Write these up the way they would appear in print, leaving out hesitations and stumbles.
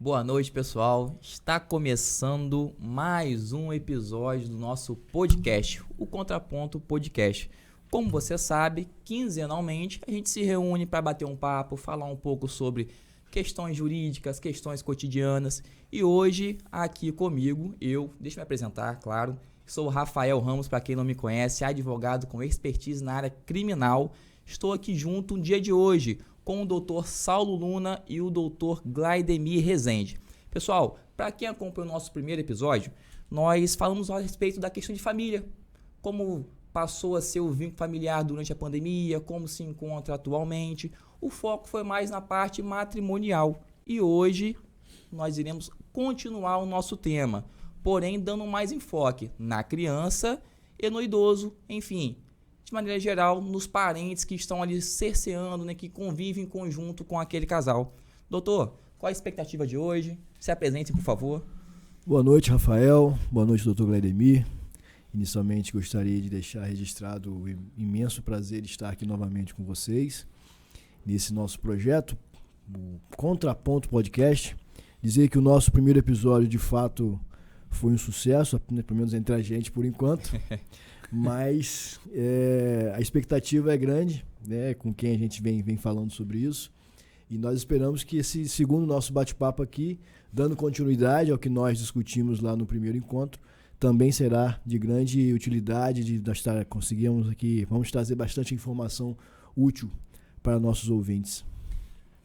Boa noite, pessoal. Está começando mais um episódio do nosso podcast, o Contraponto Podcast. Como você sabe, quinzenalmente a gente se reúne para bater um papo, falar um pouco sobre questões jurídicas, questões cotidianas. E hoje, aqui comigo, deixa eu me apresentar, claro, sou o Rafael Ramos, para quem não me conhece, advogado com expertise na área criminal. Estou aqui junto no dia de hoje com o Dr. Saulo Luna e o Dr. Glaidemir Rezende. Pessoal, para quem acompanhou o nosso primeiro episódio, nós falamos a respeito da questão de família, como passou a ser o vínculo familiar durante a pandemia, como se encontra atualmente. O foco foi mais na parte matrimonial e hoje nós iremos continuar o nosso tema, porém dando mais enfoque na criança e no idoso, enfim, de maneira geral, nos parentes que estão ali cerceando, né, que convivem em conjunto com aquele casal. Doutor, qual a expectativa de hoje? Se apresente, por favor. Boa noite, Rafael. Boa noite, doutor Glaidemir. Inicialmente, gostaria de deixar registrado o imenso prazer de estar aqui novamente com vocês, nesse nosso projeto, o Contraponto Podcast. Dizer que o nosso primeiro episódio, de fato, foi um sucesso, pelo menos entre a gente, por enquanto. Mas a expectativa é grande, né, com quem a gente vem falando sobre isso. E nós esperamos que esse segundo nosso bate-papo aqui, dando continuidade ao que nós discutimos lá no primeiro encontro, também será de grande utilidade, conseguimos aqui, vamos trazer bastante informação útil para nossos ouvintes.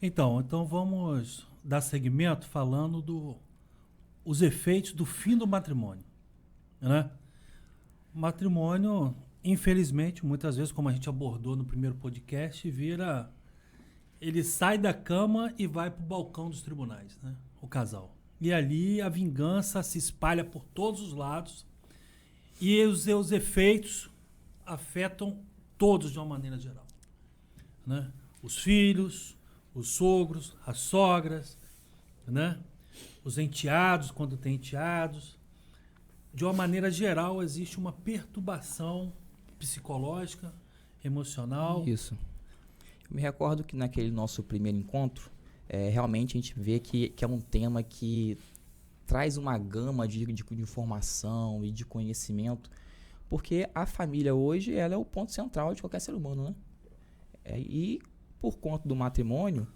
Então vamos dar seguimento falando os efeitos do fim do matrimônio, né? Matrimônio, infelizmente, muitas vezes, como a gente abordou no primeiro podcast, ele sai da cama e vai para o balcão dos tribunais, né? O casal. E ali a vingança se espalha por todos os lados e os seus efeitos afetam todos de uma maneira geral, né? Os filhos, os sogros, as sogras, né? Os enteados, quando tem enteados. De uma maneira geral, existe uma perturbação psicológica, emocional. Isso. Eu me recordo que naquele nosso primeiro encontro, realmente a gente vê que é um tema que traz uma gama de informação e de conhecimento, porque a família hoje ela é o ponto central de qualquer ser humano, né? E por conta do matrimônio,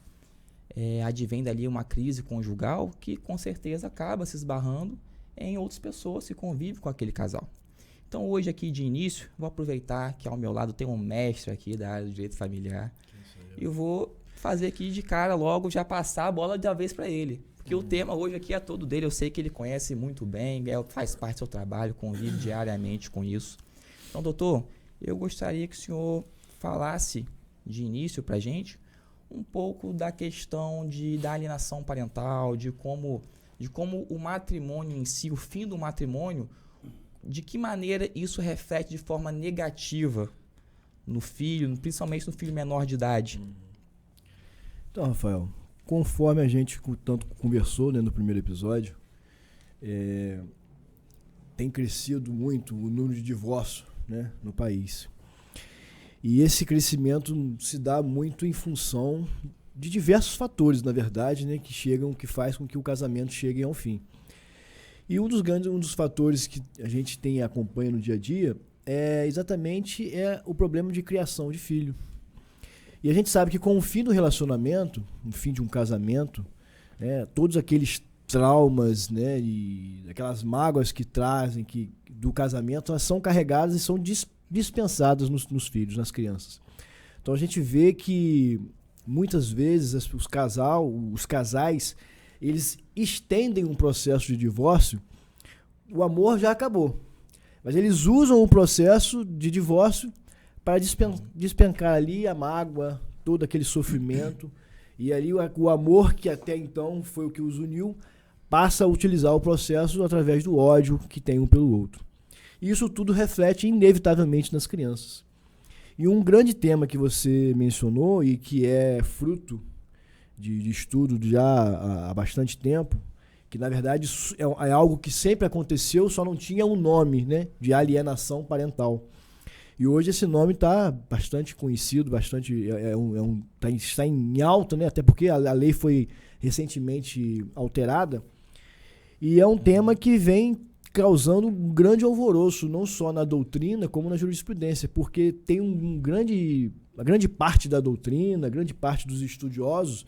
advém dali uma crise conjugal que com certeza acaba se esbarrando em outras pessoas que convivem com aquele casal. Então hoje aqui de início, vou aproveitar que ao meu lado tem um mestre aqui da área do direito familiar e vou fazer aqui de cara logo, já passar a bola de uma vez para ele. Porque o tema hoje aqui é todo dele, eu sei que ele conhece muito bem, faz parte do seu trabalho, convive diariamente com isso. Então, doutor, eu gostaria que o senhor falasse de início para a gente um pouco da questão da alienação parental, de como o matrimônio em si, o fim do matrimônio, de que maneira isso reflete de forma negativa no filho, principalmente no filho menor de idade. Então, Rafael, conforme a gente tanto conversou, né, no primeiro episódio, tem crescido muito o número de divórcios, né, no país. E esse crescimento se dá muito em função de diversos fatores, na verdade, né, que faz com que o casamento chegue ao fim. E um dos fatores que a gente acompanha no dia a dia é exatamente o problema de criação de filho. E a gente sabe que com o fim do relacionamento, o fim de um casamento, né, todos aqueles traumas, né, e aquelas mágoas que trazem do casamento, elas são carregadas e são dispensadas nos filhos, nas crianças. Então a gente vê que muitas vezes os casais, eles estendem um processo de divórcio, o amor já acabou, mas eles usam o processo de divórcio para despencar ali a mágoa, todo aquele sofrimento, e ali o amor que até então foi o que os uniu, passa a utilizar o processo através do ódio que tem um pelo outro. E isso tudo reflete inevitavelmente nas crianças. E um grande tema que você mencionou e que é fruto de estudo já há bastante tempo, que na verdade é algo que sempre aconteceu, só não tinha um nome, né, de alienação parental, E hoje esse nome está bastante conhecido, está em alta, né? Até porque a lei foi recentemente alterada. E é um tema que vem causando um grande alvoroço, não só na doutrina, como na jurisprudência, porque tem a grande parte da doutrina, a grande parte dos estudiosos,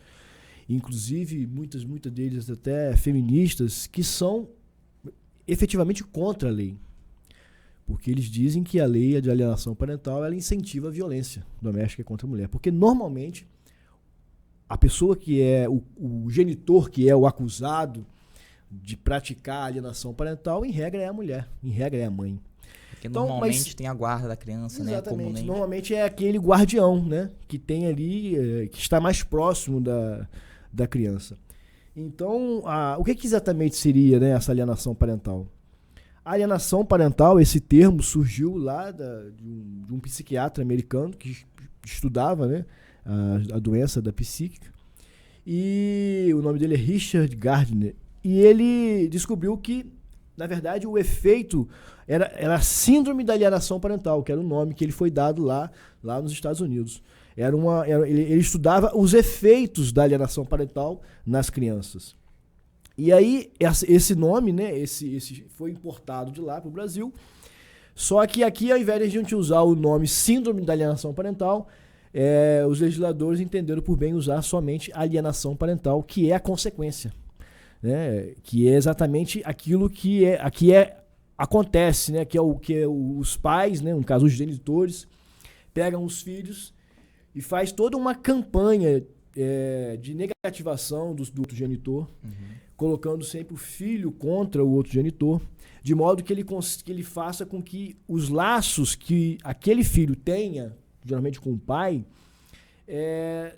inclusive muitas deles até feministas, que são efetivamente contra a lei. Porque eles dizem que a lei de alienação parental ela incentiva a violência doméstica contra a mulher. Porque normalmente a pessoa que é o genitor, que é o acusado de praticar a alienação parental, em regra é a mulher, em regra é a mãe. Porque então, normalmente tem a guarda da criança, exatamente, né? Comumente. Normalmente é aquele guardião, né? Que tem ali, que está mais próximo da criança. Então, o que exatamente seria, né, essa alienação parental? A alienação parental, esse termo surgiu lá de um psiquiatra americano que estudava, né, a doença da psíquica. E o nome dele é Richard Gardner. E ele descobriu que, na verdade, o efeito era a síndrome da alienação parental, que era o nome que ele foi dado lá nos Estados Unidos. Ele estudava os efeitos da alienação parental nas crianças. E aí, esse nome, né, esse foi importado de lá para o Brasil. Só que aqui, ao invés de a gente usar o nome síndrome da alienação parental, os legisladores entenderam por bem usar somente alienação parental, que é a consequência. Né, que é exatamente aquilo que acontece, né, que é os pais, né, no caso os genitores, pegam os filhos e faz toda uma campanha de negativação do outro genitor, colocando sempre o filho contra o outro genitor, de modo que ele faça com que os laços que aquele filho tenha, geralmente com o pai,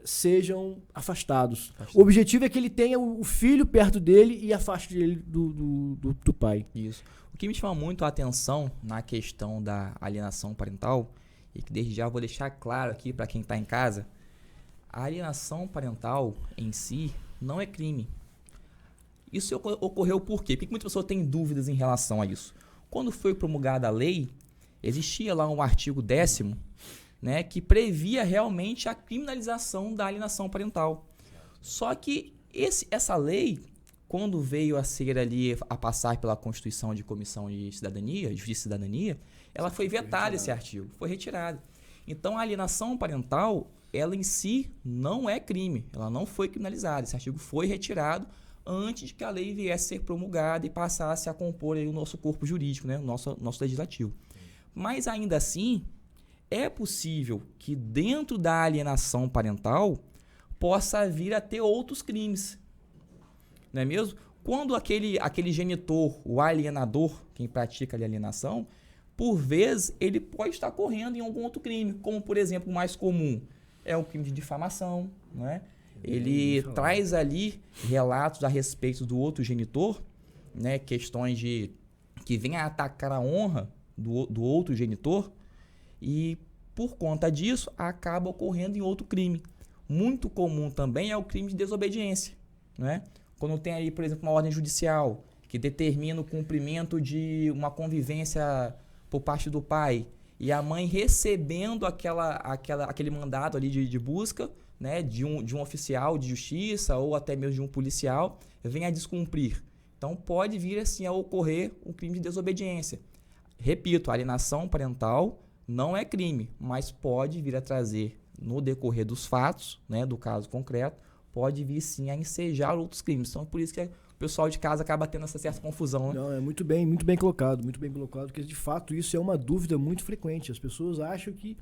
sejam afastados. O objetivo é que ele tenha o filho perto dele e afaste ele do pai. Isso. O que me chama muito a atenção na questão da alienação parental, e que desde já vou deixar claro aqui para quem está em casa, a alienação parental em si não é crime. Isso ocorreu por quê? Porque muitas pessoas têm dúvidas em relação a isso. Quando foi promulgada a lei, existia lá um artigo 10º, né, que previa realmente a criminalização da alienação parental. Só que essa lei, quando veio a ser ali, a passar pela Constituição de Comissão de Cidadania, Justiça e Cidadania, ela foi vetada, esse artigo, foi retirado. Então, a alienação parental, ela em si não é crime, ela não foi criminalizada. Esse artigo foi retirado antes de que a lei viesse a ser promulgada e passasse a compor aí o nosso corpo jurídico, né, o nosso legislativo. Mas, ainda assim, é possível que dentro da alienação parental possa vir a ter outros crimes. Não é mesmo? Quando aquele genitor, o alienador, quem pratica a alienação, por vezes ele pode estar correndo em algum outro crime, como, por exemplo, o mais comum é o crime de difamação, não é? Ele traz ali relatos a respeito do outro genitor, né, questões que vêm a atacar a honra do outro genitor, e por conta disso acaba ocorrendo em outro crime. Muito comum também é o crime de desobediência, né? Quando tem aí, por exemplo, uma ordem judicial que determina o cumprimento de uma convivência por parte do pai e a mãe recebendo aquele mandado ali de busca, né, de um oficial de justiça ou até mesmo de um policial, vem a descumprir. Então pode vir assim a ocorrer um crime de desobediência. Repito, a alienação parental não é crime, mas pode vir a trazer, no decorrer dos fatos, né, do caso concreto, pode vir sim a ensejar outros crimes. Então, por isso que o pessoal de casa acaba tendo essa certa confusão. Né? Não, é muito bem colocado, porque de fato isso é uma dúvida muito frequente. As pessoas acham que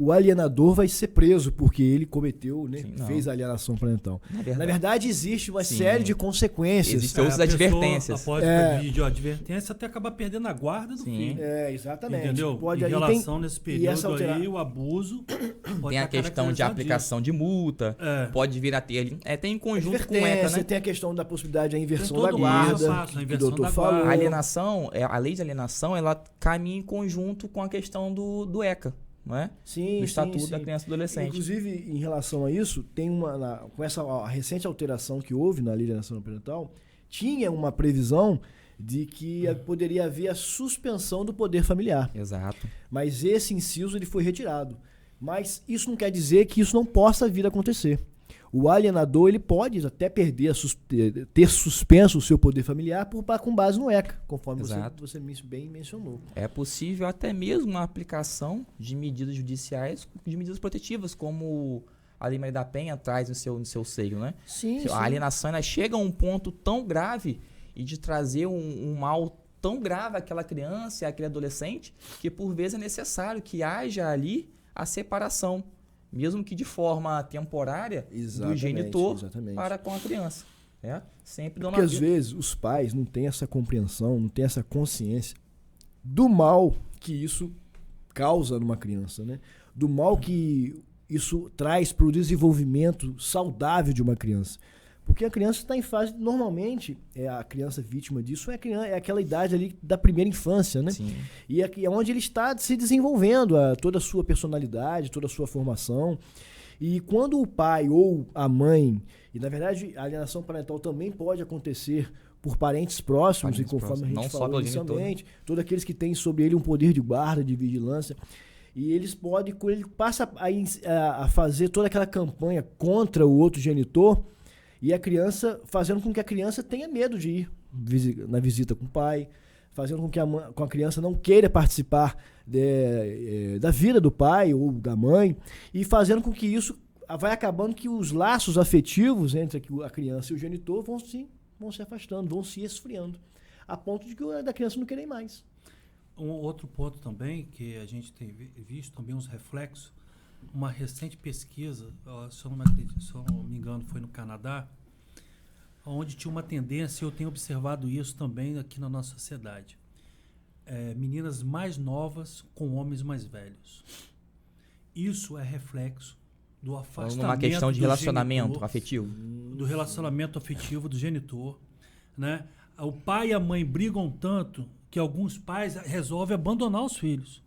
o alienador vai ser preso porque ele cometeu, né, fez a alienação parental. Na verdade, existe uma série de consequências. Existem outras advertências. Após pedir advertência, até acabar perdendo a guarda do filho. Exatamente. Entendeu? Pode, em relação nesse período aí, o abuso... Tem a questão de aplicação de multa, pode vir a ter... tem em conjunto com ECA, né? Tem a questão da possibilidade da inversão da guarda, que o doutor falou. A alienação, a lei de alienação, ela caminha em conjunto com a questão do ECA. Não é? Sim, do Estatuto da Criança e Adolescente. Inclusive, em relação a isso, tem com essa recente alteração que houve na lei de alienação parental, tinha uma previsão de que poderia haver a suspensão do poder familiar. Exato. Mas esse inciso ele foi retirado. Mas isso não quer dizer que isso não possa vir a acontecer. O alienador ele pode até perder, ter suspenso o seu poder familiar com base no ECA, conforme você bem mencionou. É possível até mesmo a aplicação de medidas judiciais, de medidas protetivas, como a Lei Maria da Penha traz no seu seio, né? Sim, a alienação ela chega a um ponto tão grave e de trazer um mal tão grave àquela criança e àquele adolescente que por vezes é necessário que haja ali a separação, mesmo que de forma temporária, do genitor para com a criança. Sempre dando. Porque às vezes os pais não têm essa compreensão, não têm essa consciência do mal que isso causa numa criança, né? Do mal que isso traz para o desenvolvimento saudável de uma criança. Porque a criança está em fase, normalmente, a criança vítima disso é aquela idade ali da primeira infância, né? Sim. E é onde ele está se desenvolvendo, toda a sua personalidade, toda a sua formação. E quando o pai ou a mãe, e na verdade a alienação parental também pode acontecer por parentes próximos, e conforme a gente falou inicialmente, todos aqueles que têm sobre ele um poder de guarda, de vigilância, e eles podem, quando ele passa a fazer toda aquela campanha contra o outro genitor, e a criança, fazendo com que a criança tenha medo de ir na visita com o pai, fazendo com que a criança não queira participar da vida do pai ou da mãe, e fazendo com que isso vai acabando que os laços afetivos entre a criança e o genitor vão se afastando, vão se esfriando, a ponto de que da criança não querer mais. Um outro ponto também, que a gente tem visto também uns reflexos, uma recente pesquisa, se eu não me engano, foi no Canadá, onde tinha uma tendência, eu tenho observado isso também aqui na nossa sociedade. Meninas mais novas com homens mais velhos. Isso é reflexo do afastamento. Uma questão de relacionamento afetivo. Do relacionamento afetivo do genitor, né? O pai e a mãe brigam tanto que alguns pais resolvem abandonar os filhos.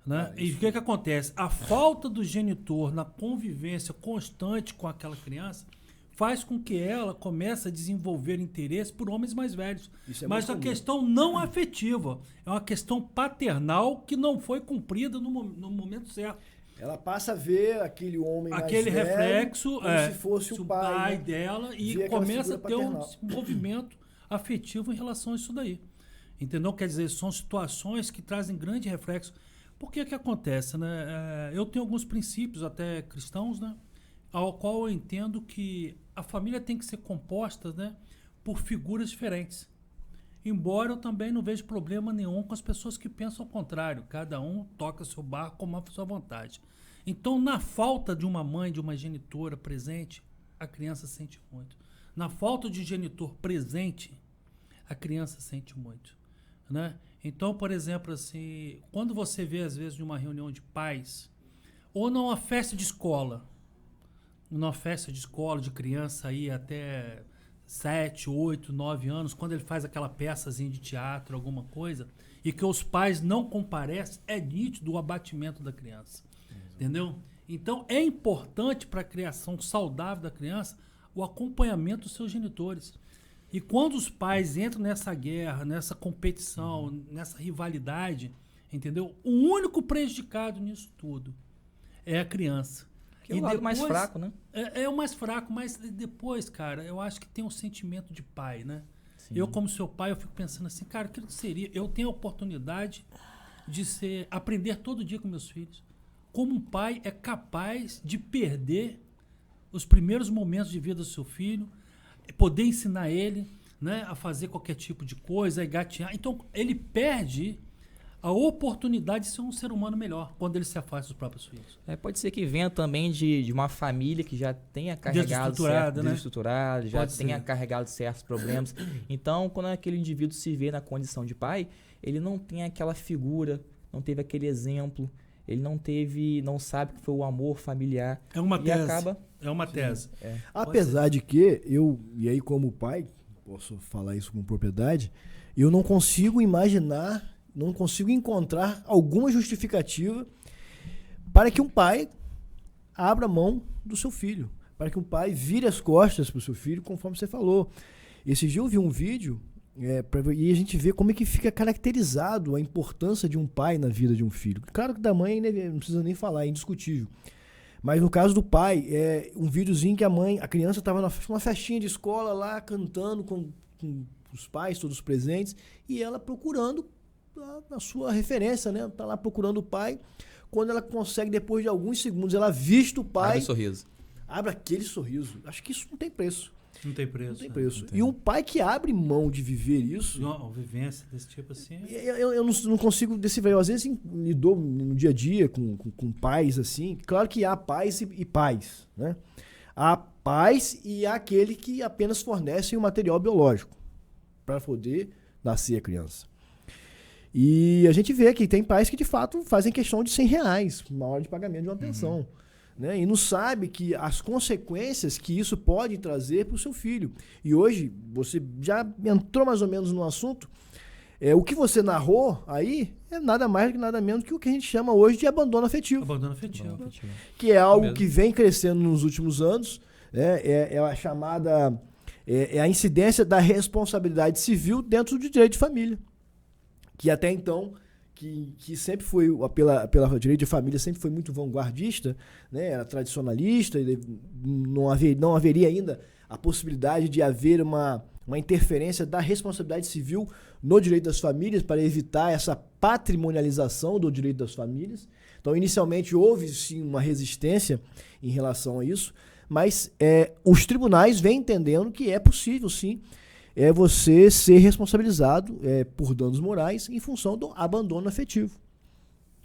Né? E o que acontece? A falta do genitor na convivência constante com aquela criança faz com que ela comece a desenvolver interesse por homens mais velhos. Mas a questão não afetiva, é uma questão paternal que não foi cumprida no momento certo. Ela passa a ver aquele homem aquele mais reflexo velho, como se fosse o pai, né? dela, e começa a ter um desenvolvimento afetivo em relação a isso daí. Entendeu? Quer dizer, são situações que trazem grande reflexo. Por que acontece, né? Eu tenho alguns princípios até cristãos, né? Ao qual eu entendo que a família tem que ser composta, né, por figuras diferentes. Embora eu também não veja problema nenhum com as pessoas que pensam ao contrário. Cada um toca seu barco como a sua vontade. Então, na falta de uma mãe, de uma genitora presente, a criança sente muito. Na falta de genitor presente, a criança sente muito, né? Então, por exemplo, assim, quando você vê, às vezes, numa reunião de pais, ou numa festa de escola, de criança aí até 7, 8, 9 anos, quando ele faz aquela peçazinha de teatro, alguma coisa, e que os pais não comparecem, é nítido o abatimento da criança. Entendeu? Então, é importante para a criação saudável da criança o acompanhamento dos seus genitores. E quando os pais entram nessa guerra, nessa competição, nessa rivalidade, entendeu? O único prejudicado nisso tudo é a criança. Que é o lado mais fraco, né? É o mais fraco, mas depois, cara, eu acho que tem um sentimento de pai, né? Sim. Eu, como seu pai, eu fico pensando assim, cara, o que seria? Eu tenho a oportunidade de aprender todo dia com meus filhos. Como um pai é capaz de perder os primeiros momentos de vida do seu filho, poder ensinar ele, né, a fazer qualquer tipo de coisa, a gatear. Então, ele perde a oportunidade de ser um ser humano melhor quando ele se afasta dos próprios filhos. Pode ser que venha também de uma família que já tenha carregado desestruturada, já tenha carregado certos problemas. Então, quando aquele indivíduo se vê na condição de pai, ele não tem aquela figura, não teve aquele exemplo, ele não sabe que foi o amor familiar. É uma tese. Acaba... É uma tese. Apesar de que e aí como pai, posso falar isso com propriedade, eu não consigo imaginar, não consigo encontrar alguma justificativa para que um pai abra mão do seu filho, para que um pai vire as costas para o seu filho, conforme você falou. Esse dia eu vi um vídeo E a gente vê como é que fica caracterizado a importância de um pai na vida de um filho. Claro que da mãe, né, não precisa nem falar, é indiscutível. Mas no caso do pai, é um videozinho que a criança estava numa festinha de escola lá, cantando com os pais, todos presentes, e ela procurando a sua referência, né? Tá lá procurando o pai. Quando ela consegue, depois de alguns segundos, ela vista o pai. Abre o sorriso. Abre aquele sorriso. Acho que isso não tem preço. Não tem preço. Não tem preço. E um pai que abre mão de viver isso... Uma vivência desse tipo assim... Eu não consigo decifrar. Eu, às vezes, lido no dia a dia com pais, assim. Claro que há pais e pais, né? Há pais e há aquele que apenas fornecem o material biológico para poder nascer a criança. E a gente vê que tem pais que, de fato, fazem questão de R$100 na hora de pagamento de uma pensão. Né? E não sabe que as consequências que isso pode trazer para o seu filho. E hoje, você já entrou mais ou menos no assunto, o que você narrou aí é nada mais que nada menos que o que a gente chama hoje de abandono afetivo. Abandono afetivo. Que é algo que vem crescendo nos últimos anos, né? É a chamada... É a incidência da responsabilidade civil dentro do direito de família. Que até então... Que sempre foi, pela direito de família, sempre foi muito vanguardista, né? Era tradicionalista, não haveria ainda a possibilidade de haver uma interferência da responsabilidade civil no direito das famílias para evitar essa patrimonialização do direito das famílias. Então, inicialmente, houve sim uma resistência em relação a isso, mas os tribunais vêm entendendo que é possível, sim, você ser responsabilizado por danos morais em função do abandono afetivo.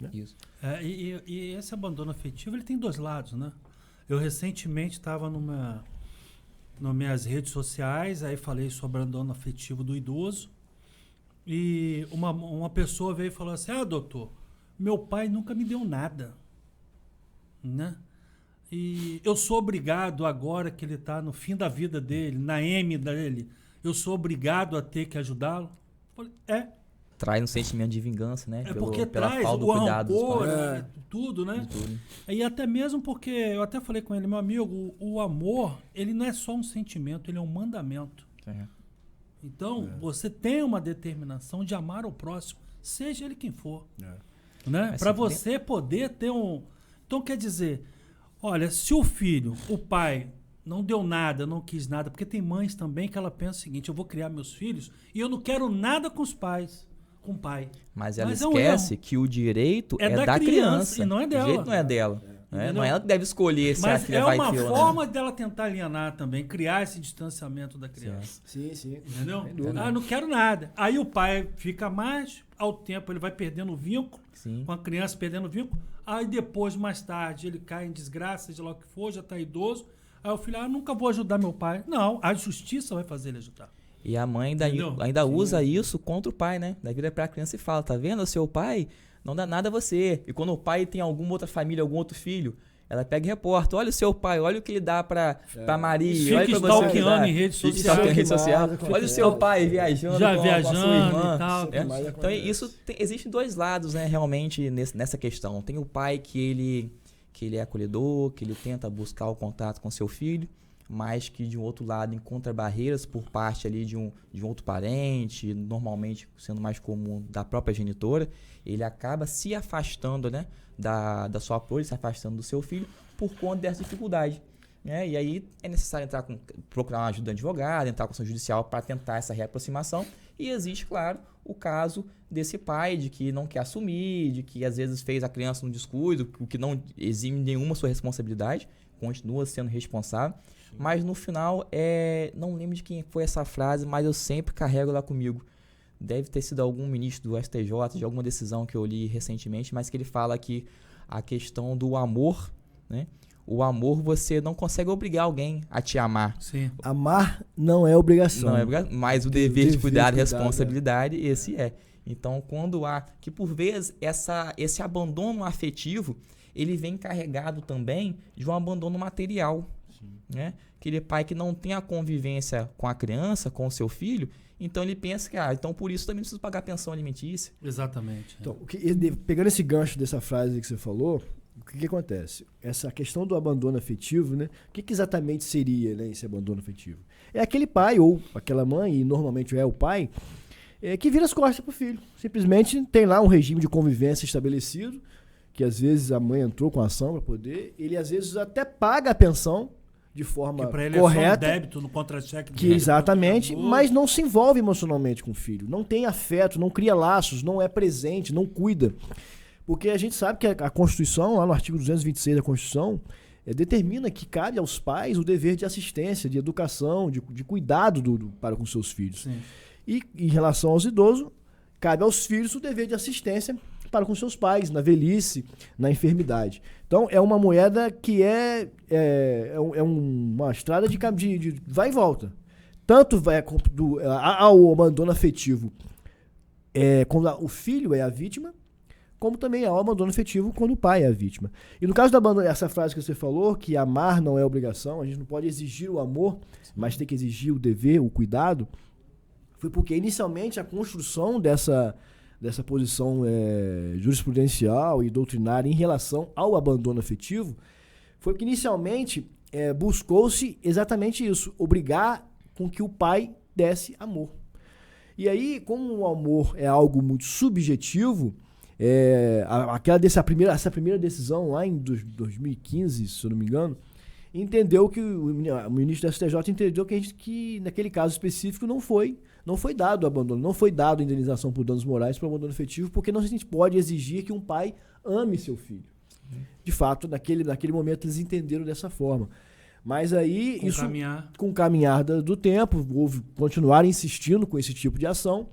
Né? Isso. E esse abandono afetivo ele tem dois lados, né? Eu recentemente estava nas minhas redes sociais, aí falei sobre o abandono afetivo do idoso, e uma pessoa veio e falou assim: doutor, meu pai nunca me deu nada, né? E eu sou obrigado agora que ele está no fim da vida dele, na M dele, eu sou obrigado a ter que ajudá-lo? Falei, Traz um sentimento de vingança, né? Porque pela traz falta do o cuidado rancor, dos pais. tudo, né? Tudo. E até mesmo porque, eu até falei com ele, meu amigo, o amor, ele não é só um sentimento, ele é um mandamento. Então, você tem uma determinação de amar o próximo, seja ele quem for. Né? Para você poder ter um... Então, quer dizer, olha, se o pai... não deu nada, não quis nada, porque tem mães também que ela pensa o seguinte: eu vou criar meus filhos e eu não quero nada com os pais, com o pai. Mas ela esquece que o direito é da criança e não é dela. O direito não é dela. Não é ela que deve escolher se a filha vai ter ou não. Mas é uma forma dela tentar alienar também, criar esse distanciamento da criança. Sim. Entendeu? Não quero nada. Aí o pai fica mais, ao tempo ele vai perdendo o vínculo, com a criança perdendo o vínculo, aí depois, mais tarde, ele cai em desgraça, seja lá o que for, já está idoso. Aí o filho, nunca vou ajudar meu pai. Não, a justiça vai fazer ele ajudar. E a mãe ainda usa isso contra o pai, né? Da vira pra criança e fala: tá vendo? O seu pai não dá nada a você. E quando o pai tem alguma outra família, algum outro filho, ela pega e reporta: olha o seu pai, olha o que ele dá pra Maria. Olha pra você em rede social. Olha o seu pai viajando já com viajando a sua irmã. E tal. Então existem dois lados, né? Realmente nessa questão. Tem o pai que ele é acolhedor, que ele tenta buscar o contato com seu filho, mas que de um outro lado encontra barreiras por parte ali de um outro parente, normalmente sendo mais comum da própria genitora, ele acaba se afastando, né, da sua apoio, se afastando do seu filho por conta dessa dificuldade. Né? E aí é necessário procurar uma ajuda de advogado, entrar com ação judicial para tentar essa reaproximação. E existe, claro, o caso desse pai de que não quer assumir, de que às vezes fez a criança no descuido, o que não exime nenhuma sua responsabilidade, continua sendo responsável. Sim. Mas no final, não lembro de quem foi essa frase, mas eu sempre carrego lá comigo. Deve ter sido algum ministro do STJ, de alguma decisão que eu li recentemente, mas que ele fala que a questão do amor, né? O amor, você não consegue obrigar alguém a te amar. Sim. Amar não é obrigação. Não é obrigação, mas o dever de cuidar e responsabilidade, esse é. Então, quando há... Que por vezes, esse abandono afetivo, ele vem carregado também de um abandono material. Né? Aquele pai que não tem a convivência com a criança, com o seu filho, então ele pensa que, então por isso também não preciso pagar pensão alimentícia. Exatamente. Então, pegando esse gancho dessa frase que você falou, o que acontece? Essa questão do abandono afetivo, né? O que exatamente seria, né, esse abandono afetivo? É aquele pai ou aquela mãe, e normalmente é o pai, que vira as costas pro filho. Simplesmente tem lá um regime de convivência estabelecido, que às vezes a mãe entrou com a ação para poder, ele às vezes até paga a pensão de forma que pra ele correta. É só um débito no contra-cheque. Que exatamente, mas não se envolve emocionalmente com o filho. Não tem afeto, não cria laços, não é presente, não cuida. Porque a gente sabe que a Constituição, lá no artigo 226 da Constituição, determina que cabe aos pais o dever de assistência, de educação, de cuidado para com seus filhos. Sim. E em relação aos idosos, cabe aos filhos o dever de assistência para com seus pais, na velhice, na enfermidade. Então, é uma moeda que é uma estrada de vai e volta. Tanto vai ao abandono afetivo quando o filho é a vítima, como também ao abandono afetivo quando o pai é a vítima. E no caso do abandono, essa frase que você falou, que amar não é obrigação, a gente não pode exigir o amor, mas tem que exigir o dever, o cuidado, foi porque inicialmente a construção dessa posição jurisprudencial e doutrinária em relação ao abandono afetivo foi que inicialmente buscou-se exatamente isso, obrigar com que o pai desse amor. E aí, como o amor é algo muito subjetivo, essa primeira decisão lá em 2015, se eu não me engano, entendeu que o ministro da STJ entendeu que naquele caso específico não foi dado o abandono, não foi dado a indenização por danos morais para o abandono afetivo, porque não se pode exigir que um pai ame seu filho. De fato, naquele momento eles entenderam dessa forma. Mas aí, com o caminhar do tempo, continuar insistindo com esse tipo de ação,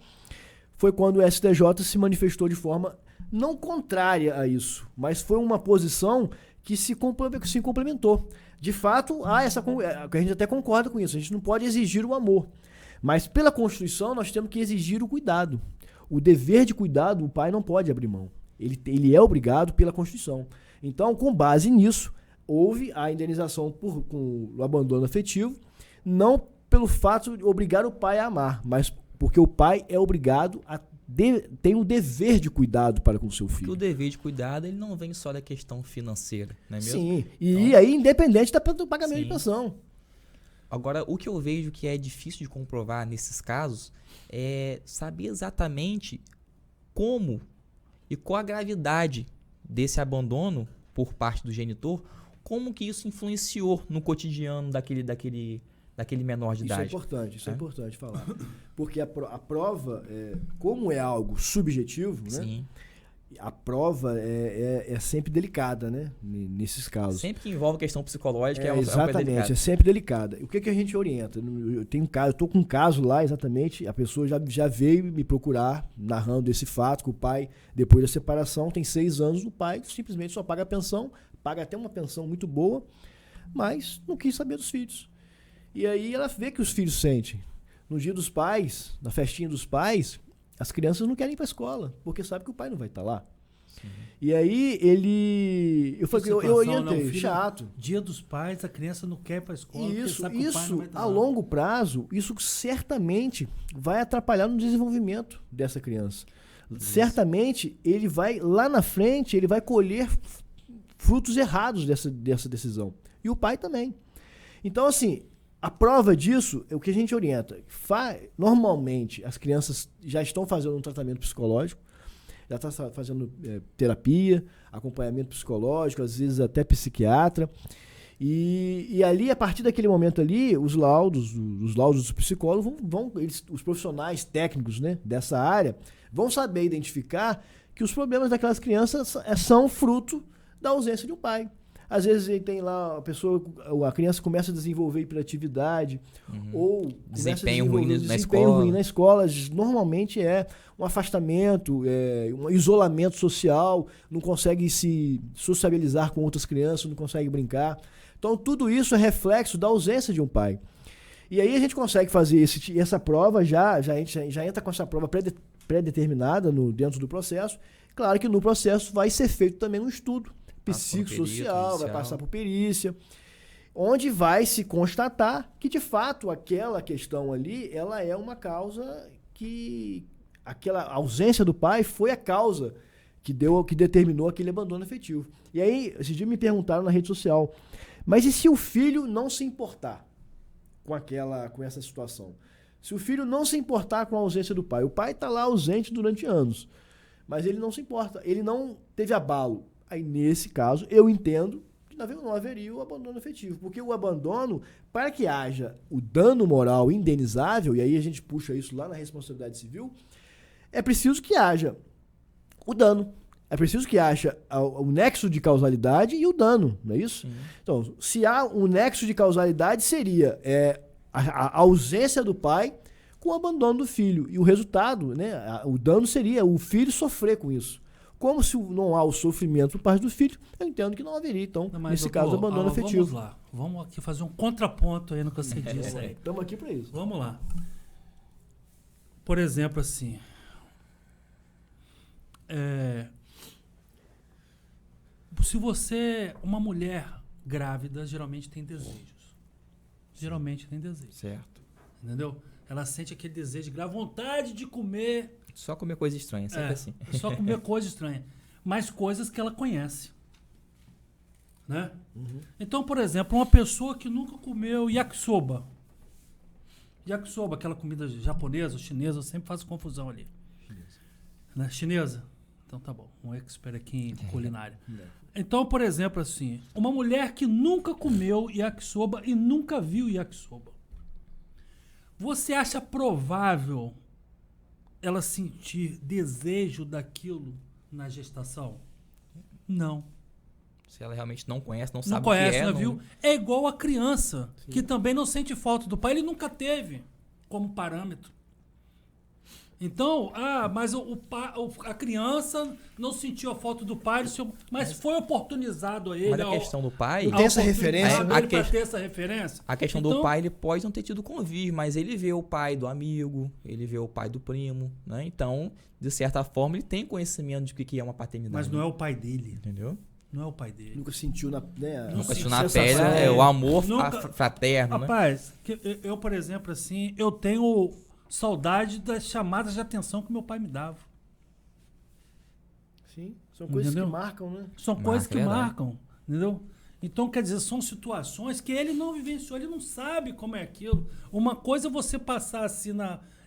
foi quando o STJ se manifestou de forma não contrária a isso, mas foi uma posição que se complementou. De fato, a gente até concorda com isso, a gente não pode exigir o amor. Mas pela Constituição nós temos que exigir o cuidado. O dever de cuidado o pai não pode abrir mão. Ele é obrigado pela Constituição. Então, com base nisso, houve a indenização com o abandono afetivo, não pelo fato de obrigar o pai a amar, mas porque o pai é obrigado tem o dever de cuidado para com o seu filho. Porque o dever de cuidado ele não vem só da questão financeira, não é mesmo? Sim, e aí independente do pagamento de pensão. Agora, o que eu vejo que é difícil de comprovar nesses casos é saber exatamente como e qual a gravidade desse abandono por parte do genitor, como que isso influenciou no cotidiano daquele menor de idade. Isso é importante falar. Porque a prova, como é algo subjetivo, né? Sim. A prova é sempre delicada, né? Nesses casos. Sempre que envolve questão psicológica exatamente, é sempre delicada. O que a gente orienta? Eu estou com um caso lá, exatamente, a pessoa já veio me procurar, narrando esse fato, que o pai, depois da separação, tem 6 anos, o pai simplesmente só paga a pensão, paga até uma pensão muito boa, mas não quis saber dos filhos. E aí ela vê que os filhos sentem. No dia dos pais, na festinha dos pais, as crianças não querem ir para a escola, porque sabe que o pai não vai estar lá. Sim. E aí eu orientei, chato. Dia dos pais, a criança não quer ir para a escola, isso, sabe que o pai não vai estar a longo prazo, isso certamente vai atrapalhar no desenvolvimento dessa criança. Isso. Certamente, ele vai, lá na frente, ele vai colher frutos errados dessa decisão. E o pai também. Então, assim, a prova disso é o que a gente orienta. Normalmente, as crianças já estão fazendo um tratamento psicológico, já estão fazendo terapia, acompanhamento psicológico, às vezes até psiquiatra. E ali, a partir daquele momento ali, os laudos dos psicólogos os profissionais técnicos, né, dessa área vão saber identificar que os problemas daquelas crianças são fruto da ausência de um pai. Às vezes ele tem lá, a criança começa a desenvolver hiperatividade, ou desempenho ruim na escola. Normalmente é um afastamento, um isolamento social, não consegue se sociabilizar com outras crianças, não consegue brincar. Então tudo isso é reflexo da ausência de um pai. E aí a gente consegue fazer essa prova, já entra com essa prova pré-determinada dentro do processo. Claro que no processo vai ser feito também um estudo psicossocial, vai passar por perícia, onde vai se constatar que de fato aquela questão ali, ela é uma causa que aquela ausência do pai foi a causa que determinou aquele abandono afetivo. E aí, esses dias me perguntaram na rede social, mas e se o filho não se importar com essa situação? Se o filho não se importar com a ausência do pai, o pai está lá ausente durante anos, mas ele não se importa, ele não teve abalo. Aí, nesse caso, eu entendo que não haveria o abandono afetivo, porque o abandono, para que haja o dano moral indenizável, e aí a gente puxa isso lá na responsabilidade civil, é preciso que haja o dano. É preciso que haja o nexo de causalidade e o dano, não é isso? Sim. Então, se há um nexo de causalidade, seria a ausência do pai com o abandono do filho. E o resultado, né, o dano seria o filho sofrer com isso. Como se não há o sofrimento por parte do filho, eu entendo que não haveria, então, nesse caso, abandono afetivo. Vamos lá. Vamos aqui fazer um contraponto aí no que você disse aí. Estamos aqui para isso. Vamos lá. Por exemplo, assim... se você... Uma mulher grávida geralmente tem desejos. Geralmente tem desejos. Certo. Entendeu? Ela sente aquele desejo, a vontade de comer... Só comer coisa estranha, sempre assim. Só comer coisa estranha. Mas coisas que ela conhece. Né? Uhum. Então, por exemplo, uma pessoa que nunca comeu yakisoba. Yakisoba, aquela comida japonesa ou chinesa, eu sempre faço confusão ali. Né? Chinesa? Então tá bom. Um expert aqui em culinária. Então, por exemplo, assim, uma mulher que nunca comeu yakisoba e nunca viu yakisoba. Você acha provável ela sentir desejo daquilo na gestação? Não. Se ela realmente não conhece, não sabe conhece, o que é. Não viu? É igual a criança, que também não sente falta do pai. Ele nunca teve como parâmetro. Então, mas a criança não sentiu a falta do pai, mas foi oportunizado a ele. Mas a questão do pai... Não tem essa referência. Para ter essa referência. A questão do pai, ele pode não ter tido convívio, mas ele vê o pai do amigo, ele vê o pai do primo, né? Então, de certa forma, ele tem conhecimento de o que é uma paternidade. Mas não é o pai dele. Entendeu? Não é o pai dele. Nunca sentiu na pele o amor fraterno, Rapaz, eu, por exemplo, assim, eu tenho saudade das chamadas de atenção que meu pai me dava. Sim, são coisas que marcam, né? São coisas que marcam, entendeu? Então, quer dizer, são situações que ele não vivenciou, ele não sabe como é aquilo. Uma coisa é você passar assim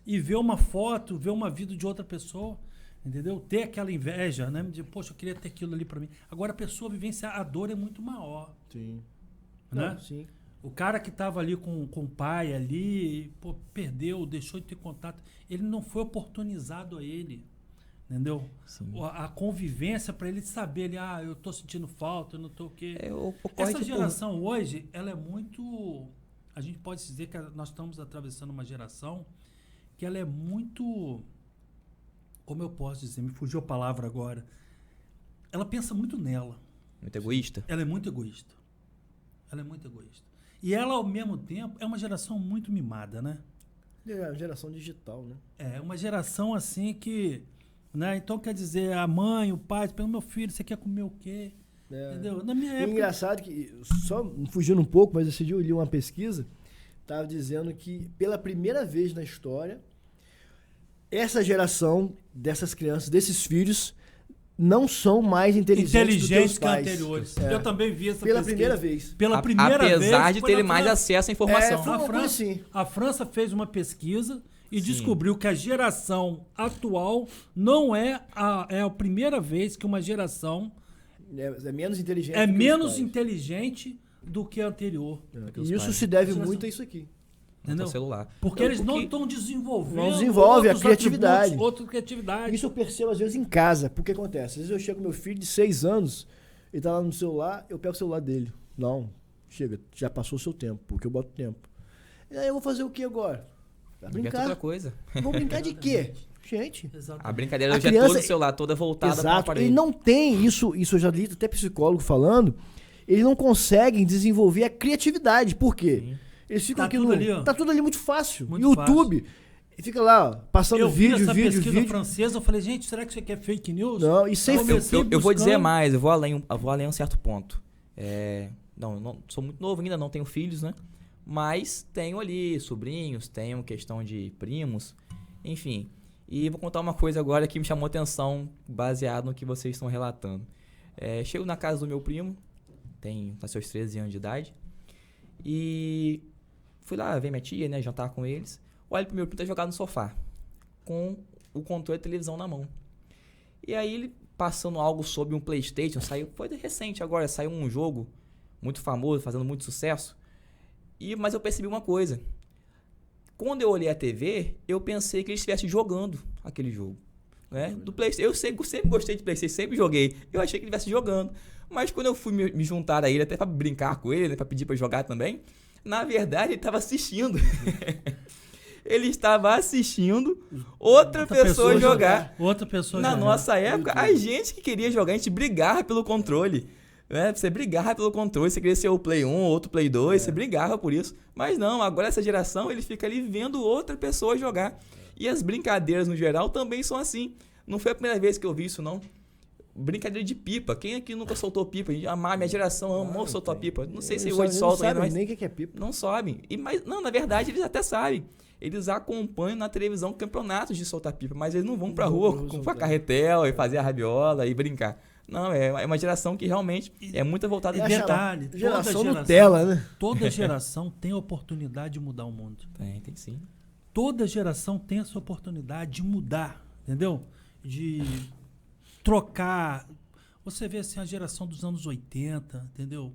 e ver uma foto, ver uma vida de outra pessoa, entendeu? Ter aquela inveja, né? De, poxa, eu queria ter aquilo ali pra mim. Agora, a pessoa vivenciar a dor é muito maior. Sim. Né? Não, sim. O cara que estava ali com o pai ali, pô, perdeu, deixou de ter contato. Ele não foi oportunizado a ele, entendeu? A convivência para ele saber, eu tô sentindo falta, eu não tô o quê. Essa geração hoje, ela é muito... A gente pode dizer que nós estamos atravessando uma geração que ela é muito... Como eu posso dizer? Me fugiu a palavra agora. Ela pensa muito nela. Muito egoísta? Ela é muito egoísta. Ela é muito egoísta. E ela, ao mesmo tempo, é uma geração muito mimada, né? É uma geração digital, né? É uma geração assim que... Né? Então, quer dizer, a mãe, o pai, perguntam, meu filho, você quer comer o quê? Entendeu? Na minha época... engraçado que, só fugindo um pouco, mas esse dia eu li uma pesquisa, estava dizendo que, pela primeira vez na história, essa geração dessas crianças, desses filhos... não são mais inteligentes que anteriores. Eu também vi essa pela pesquisa. primeira vez. Pela primeira vez. Apesar de terem mais acesso à informação. A França fez uma pesquisa e descobriu que a geração atual não é a primeira vez que uma geração é menos inteligente. É menos inteligente do que a anterior. E isso se deve muito a isso aqui. Entendeu? Celular. Porque eles não estão desenvolvendo. Não desenvolve a criatividade. Outra criatividade. Isso eu percebo às vezes em casa. Porque acontece? Às vezes eu chego com meu filho de 6 anos, ele tá lá no celular, eu pego o celular dele. Não, chega, já passou o seu tempo, porque eu boto tempo. E aí eu vou fazer o que agora? Vai brincar. Outra coisa. Vou brincar de quê? Gente. A brincadeira já é todo o celular, toda voltada para o aparelho. Ele não tem isso eu já li até psicólogo falando, eles não conseguem desenvolver a criatividade. Por quê? Sim. Eles ficam aqui tá tudo ali muito fácil. Muito YouTube. Fácil. E fica lá, passando vídeo. Eu vi essa pesquisa francesa, eu falei, gente, será que isso aqui é fake news? Não, e sem eu vou dizer mais, eu vou além a um certo ponto. Não sou muito novo ainda, não tenho filhos, né? Mas tenho ali sobrinhos, tenho questão de primos, enfim. E vou contar uma coisa agora que me chamou atenção, baseado no que vocês estão relatando. Chego na casa do meu primo, tem seus 13 anos de idade, e fui lá ver minha tia, né, jantar com eles. Olha pro meu primo tá jogado no sofá, com o controle de televisão na mão. E aí ele passando algo sobre um PlayStation, foi recente agora, saiu um jogo muito famoso, fazendo muito sucesso. Mas eu percebi uma coisa. Quando eu olhei a TV, eu pensei que ele estivesse jogando aquele jogo. Né? Do PlayStation. Eu sempre gostei de PlayStation, sempre joguei. Eu achei que ele estivesse jogando. Mas quando eu fui me juntar a ele, até para brincar com ele, né, para pedir para jogar também, na verdade ele estava assistindo. Ele estava assistindo outra pessoa jogar. Outra pessoa Na jogar. nossa época, a gente que queria jogar, a gente brigava pelo controle. Né? Você brigava pelo controle, você queria ser o Play 1, outro Play 2, você brigava por isso. Mas não, agora essa geração, ele fica ali vendo outra pessoa jogar. E as brincadeiras, no geral, também são assim. Não foi a primeira vez que eu vi isso, não. Brincadeira de pipa. Quem aqui nunca soltou pipa? Minha geração amou soltar pipa. Não sei se hoje soltam ainda, mas... nem o que é pipa. Não sabem. Não, na verdade, eles até sabem. Eles acompanham na televisão campeonatos de soltar pipa, mas eles não vão pra rua com a carretel e fazer a rabiola e brincar. Não, é uma geração que realmente é muito voltada E detalhe, geração Nutella, né? Toda geração tem a oportunidade de mudar o mundo. Tem sim. Toda geração tem essa oportunidade de mudar, entendeu? De trocar. Você vê assim a geração dos anos 80, entendeu?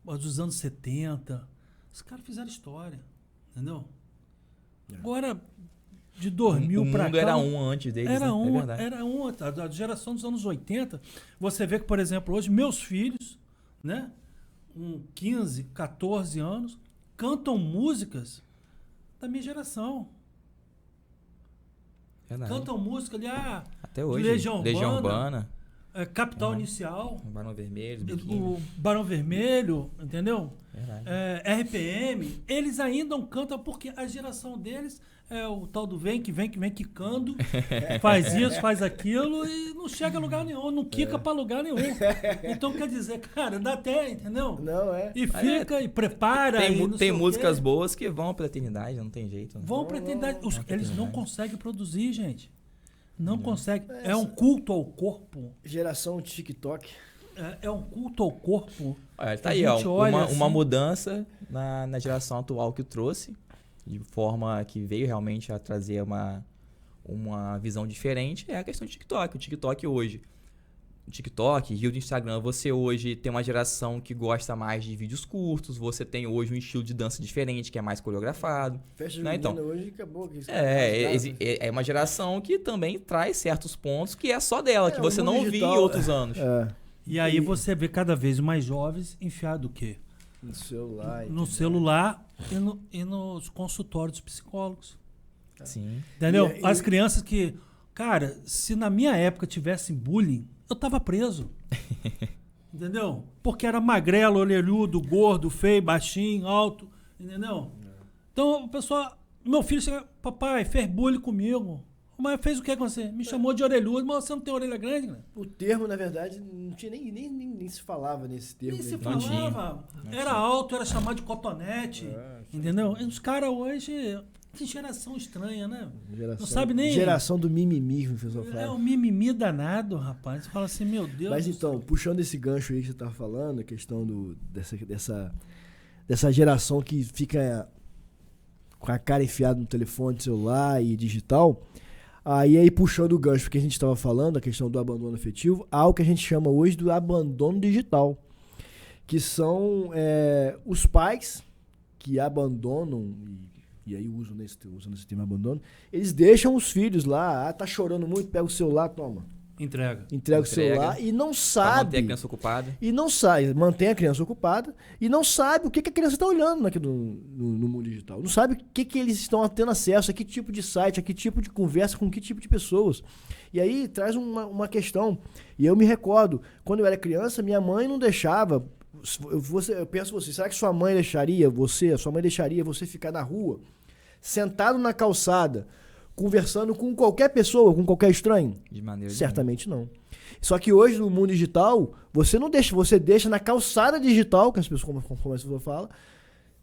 Dos anos 70. Os caras fizeram história, entendeu? Agora, de 2000 para cá... O mundo era um antes deles, era né? um, É verdade. era um. A geração dos anos 80, você vê que, por exemplo, hoje meus filhos, né, com 15, 14 anos, cantam músicas da minha geração. Verdade. Cantam música ali, até hoje. Legião Urbana. Capital Inicial, O Barão Vermelho. o Barão Vermelho, entendeu? Verdade. RPM, eles ainda cantam porque a geração deles é o tal do vem, quicando, faz isso, faz aquilo e não chega a lugar nenhum, não quica pra lugar nenhum. Então quer dizer, cara, dá até, entendeu? Não, E fica, e prepara. Tem músicas boas que vão pra eternidade, não tem jeito. Né? Vão pra eternidade. Eles não conseguem produzir, gente. Não conseguem. É um culto ao corpo. Geração TikTok. É um culto ao corpo. Olha, tá A aí, gente olha uma assim- mudança na geração atual que trouxe, de forma que veio realmente a trazer uma visão diferente, é a questão do TikTok. O TikTok hoje, Rio do Instagram, você hoje tem uma geração que gosta mais de vídeos curtos, você tem hoje um estilo de dança diferente, que é mais coreografado. Festa Né, junina então, hoje acabou. é uma geração que também traz certos pontos que é só dela, que o você mundo não via em digital, outros anos. E aí você vê cada vez mais jovens enfiados o quê? No celular. No celular e nos consultórios dos psicólogos. Sim. Entendeu? E- As crianças que... Cara, se na minha época tivesse bullying, eu tava preso. Entendeu? Porque era magrelo, olherudo, gordo, feio, baixinho, alto. Entendeu? Então, o pessoal... Meu filho chega... Papai, fez bullying comigo. Mas fez o que com você? Me chamou de orelhudo, mas você não tem orelha grande, né? O termo, na verdade, não tinha nem se falava nesse termo. Nem se né? Não tinha. falava. Era alto, era chamado de cotonete. Entendeu? E os caras hoje... Que geração estranha, né? Não sabe nem... Geração do mimimi, que o pessoal É fala. um mimimi danado, rapaz. Você fala assim, meu Deus. Mas do então, céu. puxando esse gancho aí que você tava falando, a questão dessa geração que fica com a cara enfiada no telefone, celular e digital, aí puxando o gancho que a gente estava falando, a questão do abandono afetivo, há o que a gente chama hoje do abandono digital, que são os pais que abandonam, e aí usando esse termo abandono, eles deixam os filhos lá, tá chorando muito, pega o celular, toma. Entrega o celular e não Pra sabe. manter a criança ocupada. E não sabe, mantém a criança ocupada e não sabe o que a criança está olhando aqui no mundo digital. Não sabe o que eles estão tendo acesso, a que tipo de site, a que tipo de conversa, com que tipo de pessoas. E aí traz uma questão. E eu me recordo, quando eu era criança, minha mãe não deixava. Eu penso você, será que sua mãe deixaria você ficar na rua, sentado na calçada, conversando com qualquer pessoa, com qualquer estranho? De maneira Certamente não. Só que hoje, no mundo digital, você não deixa, você deixa na calçada digital, que as pessoas, como a pessoa fala,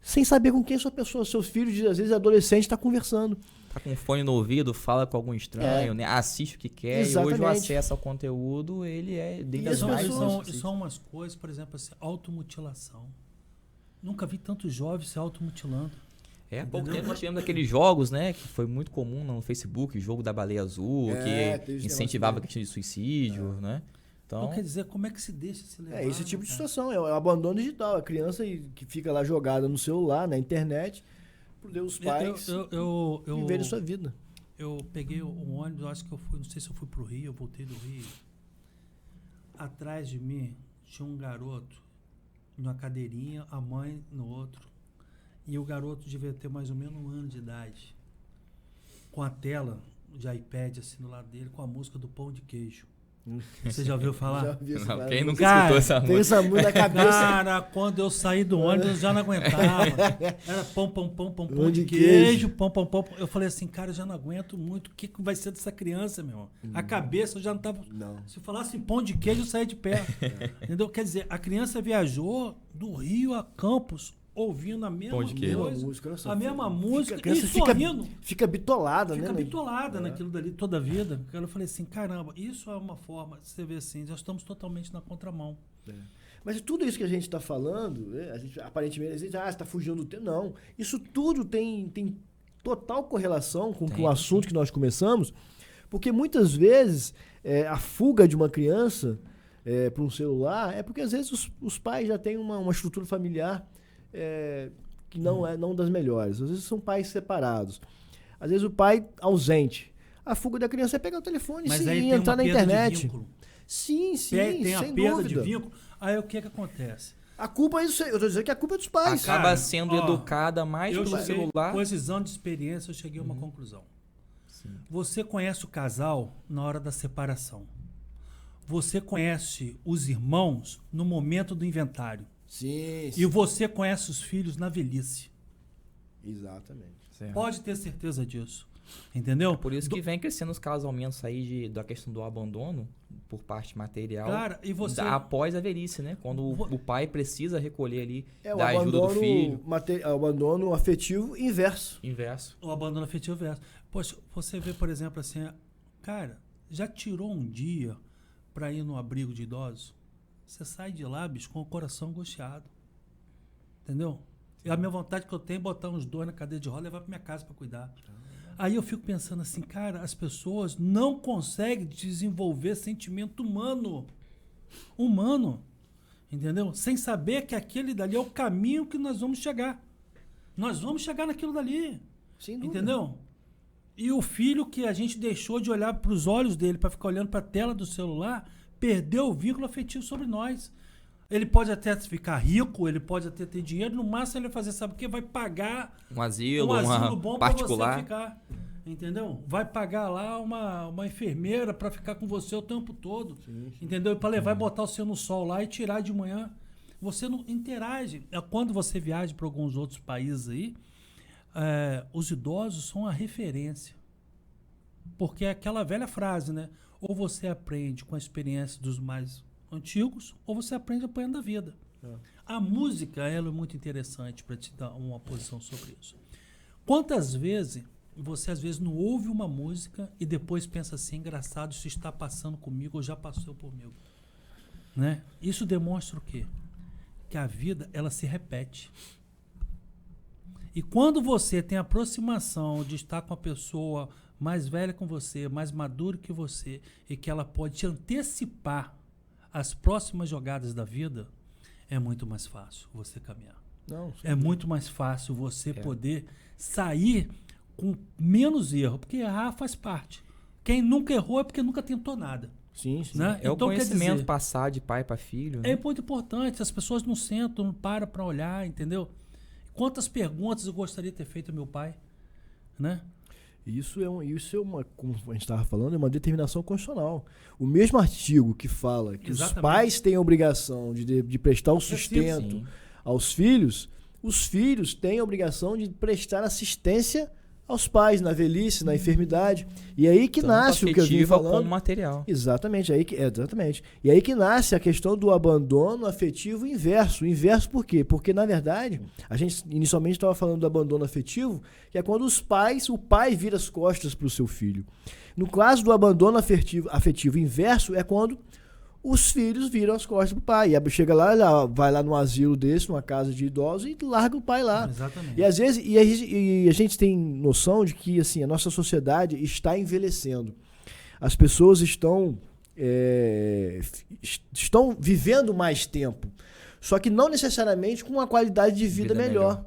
sem saber com quem sua pessoa, seus filhos, às vezes adolescente, está conversando. Tá com fone no ouvido, fala com algum estranho, né? Assiste o que quer. Exatamente. E hoje o acesso ao conteúdo, ele é E das as mais... pessoas- São umas coisas, por exemplo, assim, automutilação. Nunca vi tantos jovens se automutilando. Há pouco Entendeu? tempo nós tivemos aqueles jogos, né? Que foi muito comum no Facebook, o jogo da baleia azul, teve que esse incentivava a negócio questão de suicídio, né? Então, Então, quer dizer, como é que se deixa se levar? Esse tipo de cara? situação, é o abandono digital. A criança que fica lá jogada no celular, na internet, por Deus, os pais viverem sua vida. Eu peguei um ônibus, acho que eu fui, não sei se eu fui pro Rio, eu voltei do Rio. Atrás de mim tinha um garoto numa cadeirinha, a mãe no outro. E o garoto devia ter mais ou menos 1 ano de idade. Com a tela de iPad assim do lado dele, com a música do Pão de Queijo. Você já ouviu falar? Já vi essa não, parada. quem nunca Cara, escutou essa Tem música? essa música na cabeça. Cara, quando eu saí do ônibus, eu já não aguentava. Era pão de de queijo, pão. Eu falei assim, cara, eu já não aguento muito. O que vai ser dessa criança, meu irmão? A cabeça eu já não tava... Não. Se falasse pão de queijo, eu saía de pé. Entendeu? Quer dizer, a criança viajou do Rio a Campos ouvindo a mesma Pão de queijo. coisa, a mesma música, A criança e sorrindo. fica bitolada, Fica né? bitolada naquilo dali toda a vida. Eu falei assim, caramba, isso é uma forma, você vê assim, já estamos totalmente na contramão. Mas tudo isso que a gente está falando, né, aparentemente, a gente está fugindo do tempo. Não. Isso tudo tem total correlação com o assunto que nós começamos, porque muitas vezes a fuga de uma criança para um celular é porque às vezes os pais já têm uma estrutura familiar que não das melhores. Às vezes são pais separados. Às vezes o pai ausente. A fuga da criança é pegar o telefone Mas sim, aí e tem entrar uma na perda de internet. vínculo. Sim, Tem a sem perda dúvida. de vínculo. Aí o que acontece? A culpa é isso. Eu tô dizendo que a culpa é dos pais. Acaba Cara, sendo ó, educada mais Eu pelo cheguei, celular. com esses anos de experiência, eu cheguei a uma conclusão. Você conhece o casal na hora da separação. Você conhece os irmãos no momento do inventário. Sim, E você conhece os filhos na velhice. Exatamente. Certo. Pode ter certeza disso. Entendeu? Por isso que vem crescendo os casamentos aí da questão do abandono por parte material. Cara, e você... Após a velhice, né? Quando o pai precisa recolher ali O da ajuda do filho. o abandono afetivo inverso. Inverso. O abandono afetivo verso. Poxa, você vê, por exemplo, assim, cara, já tirou um dia para ir no abrigo de idosos? Você sai de lá, bicho, com o coração angustiado. Entendeu? E a minha vontade que eu tenho é botar uns dois na cadeira de roda e levar para minha casa para cuidar. Aí eu fico pensando assim, cara, as pessoas não conseguem desenvolver sentimento humano. Humano. Entendeu? Sem saber que aquele dali é o caminho que nós vamos chegar. Nós vamos chegar naquilo dali. Sem dúvida. Entendeu? E o filho que a gente deixou de olhar para os olhos dele para ficar olhando para a tela do celular, perdeu o vínculo afetivo sobre nós. Ele pode até ficar rico, ele pode até ter dinheiro, no máximo ele vai fazer, sabe o quê? Vai pagar Um asilo, um asilo uma bom para você particular. ficar. Entendeu? Vai pagar lá uma enfermeira para ficar com você o tempo todo. Entendeu? E para levar e botar o seu no sol lá e tirar de manhã. Você não interage. Quando você viaja para alguns outros países aí, os idosos são a referência. Porque é aquela velha frase, né? Ou você aprende com a experiência dos mais antigos, ou você aprende apanhando a vida. A música, ela é muito interessante para te dar uma posição sobre isso. Quantas vezes você, às vezes, não ouve uma música e depois pensa assim, engraçado, isso está passando comigo ou já passou comigo. Né? Isso demonstra o quê? Que a vida, ela se repete. E quando você tem a aproximação de estar com a pessoa mais velha com você, mais madura que você, e que ela pode te antecipar as próximas jogadas da vida, é muito mais fácil você caminhar. Não, É muito mais fácil você poder sair com menos erro, porque errar faz parte. Quem nunca errou é porque nunca tentou nada. sim. Né? É o Então, quer conhecimento dizer, passar de pai para filho. Né? é muito importante, as pessoas não sentam, não param para olhar, entendeu? Quantas perguntas eu gostaria de ter feito ao meu pai, né? Isso é uma, como a gente estava falando, é uma determinação constitucional. O mesmo artigo que fala que Exatamente. os pais têm a obrigação de prestar o sustento Sim. aos filhos, os filhos têm a obrigação de prestar assistência aos pais, na velhice, na enfermidade. E aí que Tanto nasce o que eu vim afetiva falando. como material. Exatamente, exatamente. E aí que nasce a questão do abandono afetivo inverso. Inverso por quê? Porque, na verdade, a gente inicialmente estava falando do abandono afetivo, que é quando o pai vira as costas para o seu filho. No caso do abandono afetivo inverso, é quando os filhos viram as costas pro pai. E chega lá, vai lá num asilo desse, numa casa de idosos, e larga o pai lá. Exatamente. E às vezes a gente tem noção de que assim, a nossa sociedade está envelhecendo. As pessoas estão vivendo mais tempo. Só que não necessariamente com uma qualidade de vida melhor.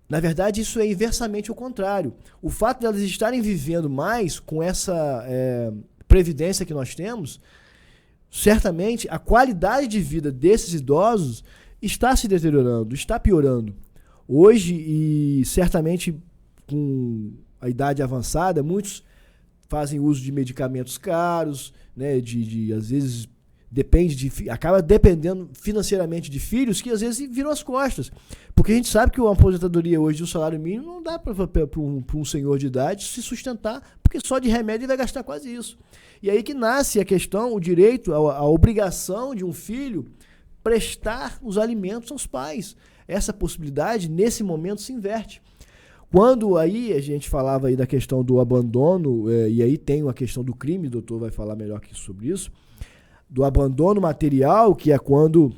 Na verdade, isso é inversamente o contrário. O fato de elas estarem vivendo mais com essa previdência que nós temos, certamente a qualidade de vida desses idosos está se deteriorando, está piorando. Hoje, e certamente com a idade avançada, muitos fazem uso de medicamentos caros, né, às vezes acaba dependendo financeiramente de filhos que às vezes viram as costas. Porque a gente sabe que uma aposentadoria hoje de um salário mínimo não dá para um senhor de idade se sustentar, porque só de remédio ele vai gastar quase isso. E aí que nasce a questão, o direito, a obrigação de um filho prestar os alimentos aos pais. Essa possibilidade, nesse momento, se inverte. Quando aí a gente falava aí da questão do abandono, e aí tem a questão do crime, o doutor vai falar melhor aqui sobre isso, do abandono material, que é quando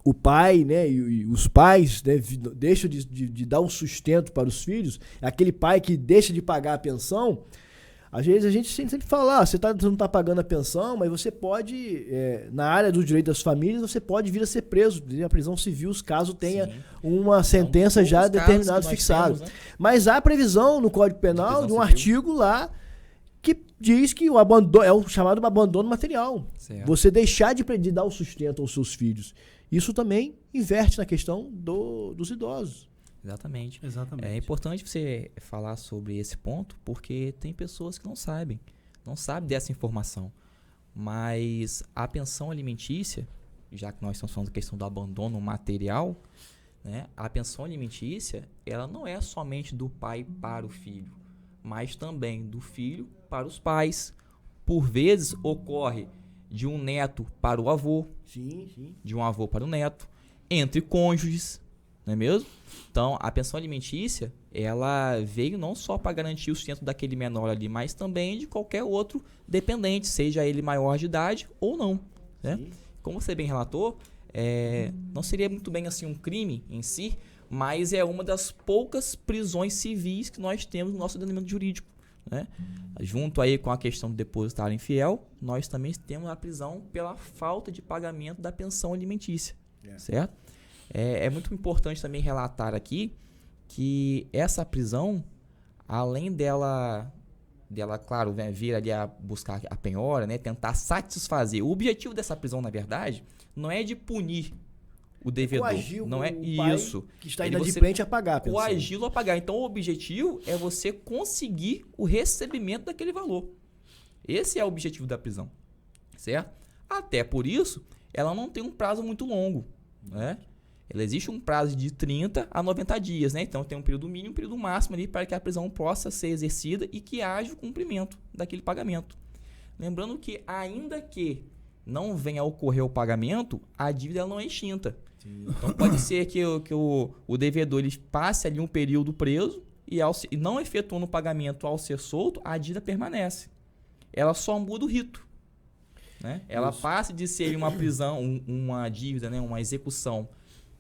o pai, né, e os pais, né, deixam de dar um sustento para os filhos, aquele pai que deixa de pagar a pensão. Às vezes a gente sempre fala, você não está pagando a pensão, mas você pode, na área do direito das famílias, você pode vir a ser preso na prisão civil, caso tenha uma sentença já determinada, fixada. Né? Mas há previsão no Código Penal de um artigo lá que diz que o abandono é o chamado abandono material. Certo. Você deixar de dar o sustento aos seus filhos. Isso também inverte na questão dos idosos. Exatamente. É importante você falar sobre esse ponto, porque tem pessoas que não sabem dessa informação. Mas a pensão alimentícia, já que nós estamos falando da questão do abandono material, né, a pensão alimentícia, ela não é somente do pai para o filho, mas também do filho para os pais. Por vezes ocorre de um neto para o avô, de um avô para o neto, entre cônjuges, não é mesmo? Então, a pensão alimentícia, ela veio não só para garantir o sustento daquele menor ali, mas também de qualquer outro dependente, seja ele maior de idade ou não. Né? Como você bem relatou, não seria muito bem assim um crime em si, mas é uma das poucas prisões civis que nós temos no nosso ordenamento jurídico. Né? Junto aí com a questão do depositário infiel, nós também temos a prisão pela falta de pagamento da pensão alimentícia. Certo? É muito importante também relatar aqui que essa prisão, além dela claro, né, vir ali a buscar a penhora, né, tentar satisfazer. O objetivo dessa prisão, na verdade, não é de punir o devedor. Coagir não é pai isso. Que está inadimplente a pagar a pensão. Coagi-lo a pagar. Então, o objetivo é você conseguir o recebimento daquele valor. Esse é o objetivo da prisão. Certo? Até por isso, ela não tem um prazo muito longo. Né? Ela existe um prazo de 30 a 90 dias. Né? Então, tem um período mínimo e um período máximo ali para que a prisão possa ser exercida e que haja o cumprimento daquele pagamento. Lembrando que, ainda que não venha a ocorrer o pagamento, a dívida não é extinta. Sim. Então pode ser que o devedor ele passe ali um período preso e não efetuando o pagamento ao ser solto, a dívida permanece. Ela só muda o rito. Né? Ela passa de ser uma prisão, uma dívida, né? Uma execução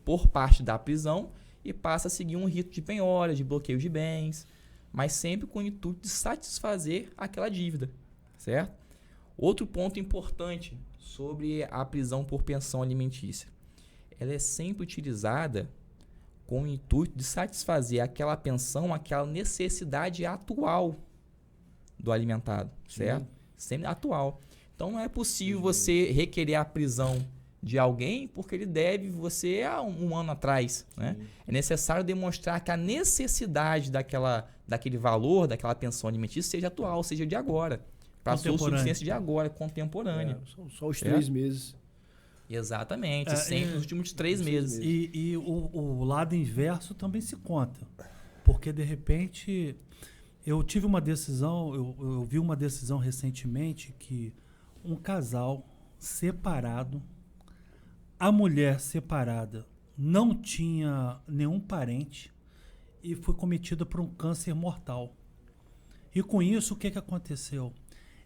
por parte da prisão e passa a seguir um rito de penhora, de bloqueio de bens, mas sempre com o intuito de satisfazer aquela dívida. Certo? Outro ponto importante sobre a prisão por pensão alimentícia. Ela é sempre utilizada com o intuito de satisfazer aquela pensão, aquela necessidade atual do alimentado, certo? Sempre atual. Então, não é possível você requerer a prisão de alguém porque ele deve você há um ano atrás. Né? É necessário demonstrar que a necessidade daquele valor, daquela pensão alimentícia, seja atual, seja de agora. Para a sua subsistência de agora, contemporânea. Só os 3 meses. Exatamente, sempre nos últimos 3 meses. E o lado inverso também se conta. Porque, de repente, eu tive uma decisão, eu vi uma decisão recentemente que um casal separado, a mulher separada não tinha nenhum parente e foi cometida por um câncer mortal. E com isso, o que aconteceu?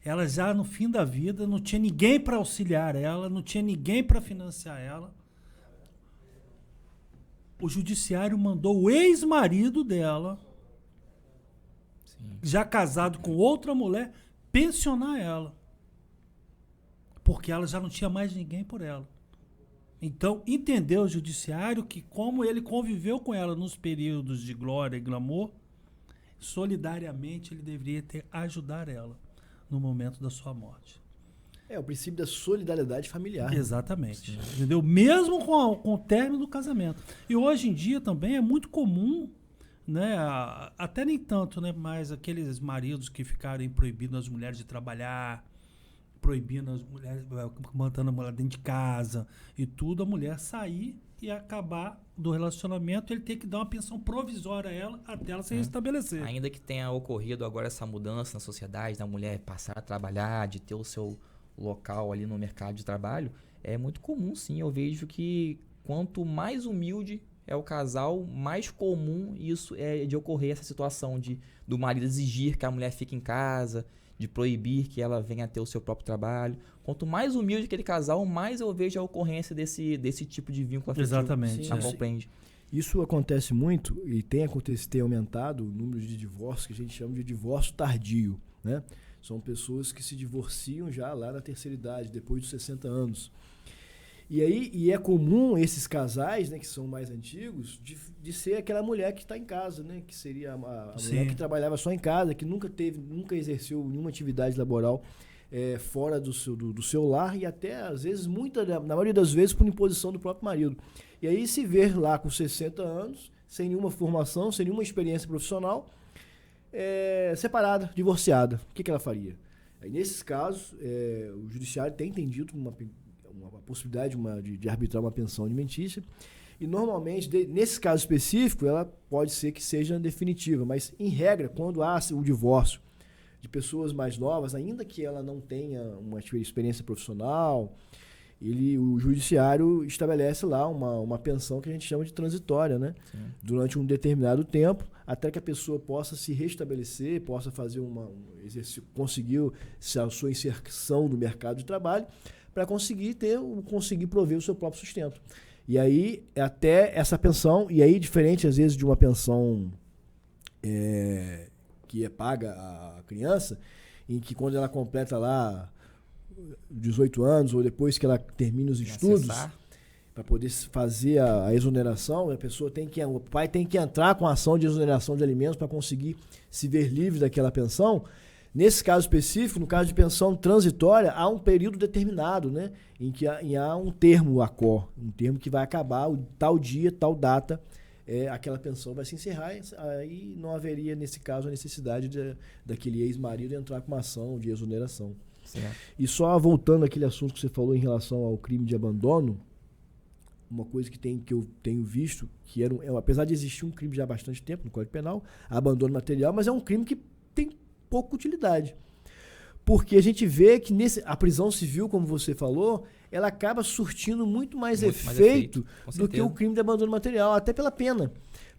Ela já no fim da vida não tinha ninguém para auxiliar ela, não tinha ninguém para financiar ela. O judiciário mandou o ex-marido dela, já casado com outra mulher, pensionar ela. Porque ela já não tinha mais ninguém por ela. Então, entendeu o judiciário que, como ele conviveu com ela nos períodos de glória e glamour, solidariamente ele deveria ajudar ela no momento da sua morte. É o princípio da solidariedade familiar. Exatamente. Né? Entendeu? Mesmo com o término do casamento. E hoje em dia também é muito comum, né, até nem tanto, né, mas aqueles maridos que ficarem proibindo as mulheres de trabalhar, proibindo as mulheres, mantendo a mulher dentro de casa e tudo, a mulher sair e acabar do relacionamento, ele tem que dar uma pensão provisória a ela até ela se restabelecer. Ainda que tenha ocorrido agora essa mudança na sociedade, da mulher passar a trabalhar, de ter o seu local ali no mercado de trabalho, é muito comum, sim. Eu vejo que quanto mais humilde é o casal, mais comum isso é de ocorrer, essa situação do marido exigir que a mulher fique em casa, de proibir que ela venha ter o seu próprio trabalho. Quanto mais humilde aquele casal, mais eu vejo a ocorrência desse tipo de vínculo afetivo. Exatamente. Sim, compreende. Isso acontece muito e tem aumentado o número de divórcios que a gente chama de divórcio tardio, né? São pessoas que se divorciam já lá na terceira idade, depois dos 60 anos. E é comum esses casais, né, que são mais antigos, de ser aquela mulher que está em casa, né, que seria a mulher que trabalhava só em casa, que nunca exerceu nenhuma atividade laboral fora do seu lar e até, às vezes, na maioria das vezes, por imposição do próprio marido. E aí se vê lá com 60 anos, sem nenhuma formação, sem nenhuma experiência profissional, separada, divorciada. O que ela faria? Aí, nesses casos, o judiciário tem entendido uma possibilidade de arbitrar uma pensão alimentícia e normalmente, nesse caso específico, ela pode ser que seja definitiva, mas em regra, quando há o divórcio de pessoas mais novas, ainda que ela não tenha uma experiência profissional, o judiciário estabelece lá uma pensão que a gente chama de transitória, né? Durante um determinado tempo, até que a pessoa possa se restabelecer, possa fazer conseguir a sua inserção no mercado de trabalho, para conseguir prover o seu próprio sustento. E aí, até essa pensão, e aí diferente às vezes de uma pensão que é paga à criança, em que quando ela completa lá 18 anos, ou depois que ela termina os estudos, para poder fazer a exoneração, o pai tem que entrar com a ação de exoneração de alimentos para conseguir se ver livre daquela pensão. Nesse caso específico, no caso de pensão transitória, há um período determinado, né, em que há um termo ACOR, um termo que vai acabar tal dia, tal data, aquela pensão vai se encerrar, aí não haveria, nesse caso, a necessidade daquele ex-marido entrar com uma ação de exoneração. Certo. E só voltando àquele assunto que você falou em relação ao crime de abandono, uma coisa que eu tenho visto, que apesar de existir um crime já há bastante tempo no Código Penal, abandono material, mas é um crime que tem pouca utilidade. Porque a gente vê que a prisão civil, como você falou, ela acaba surtindo muito mais efeito do que o crime de abandono material, até pela pena.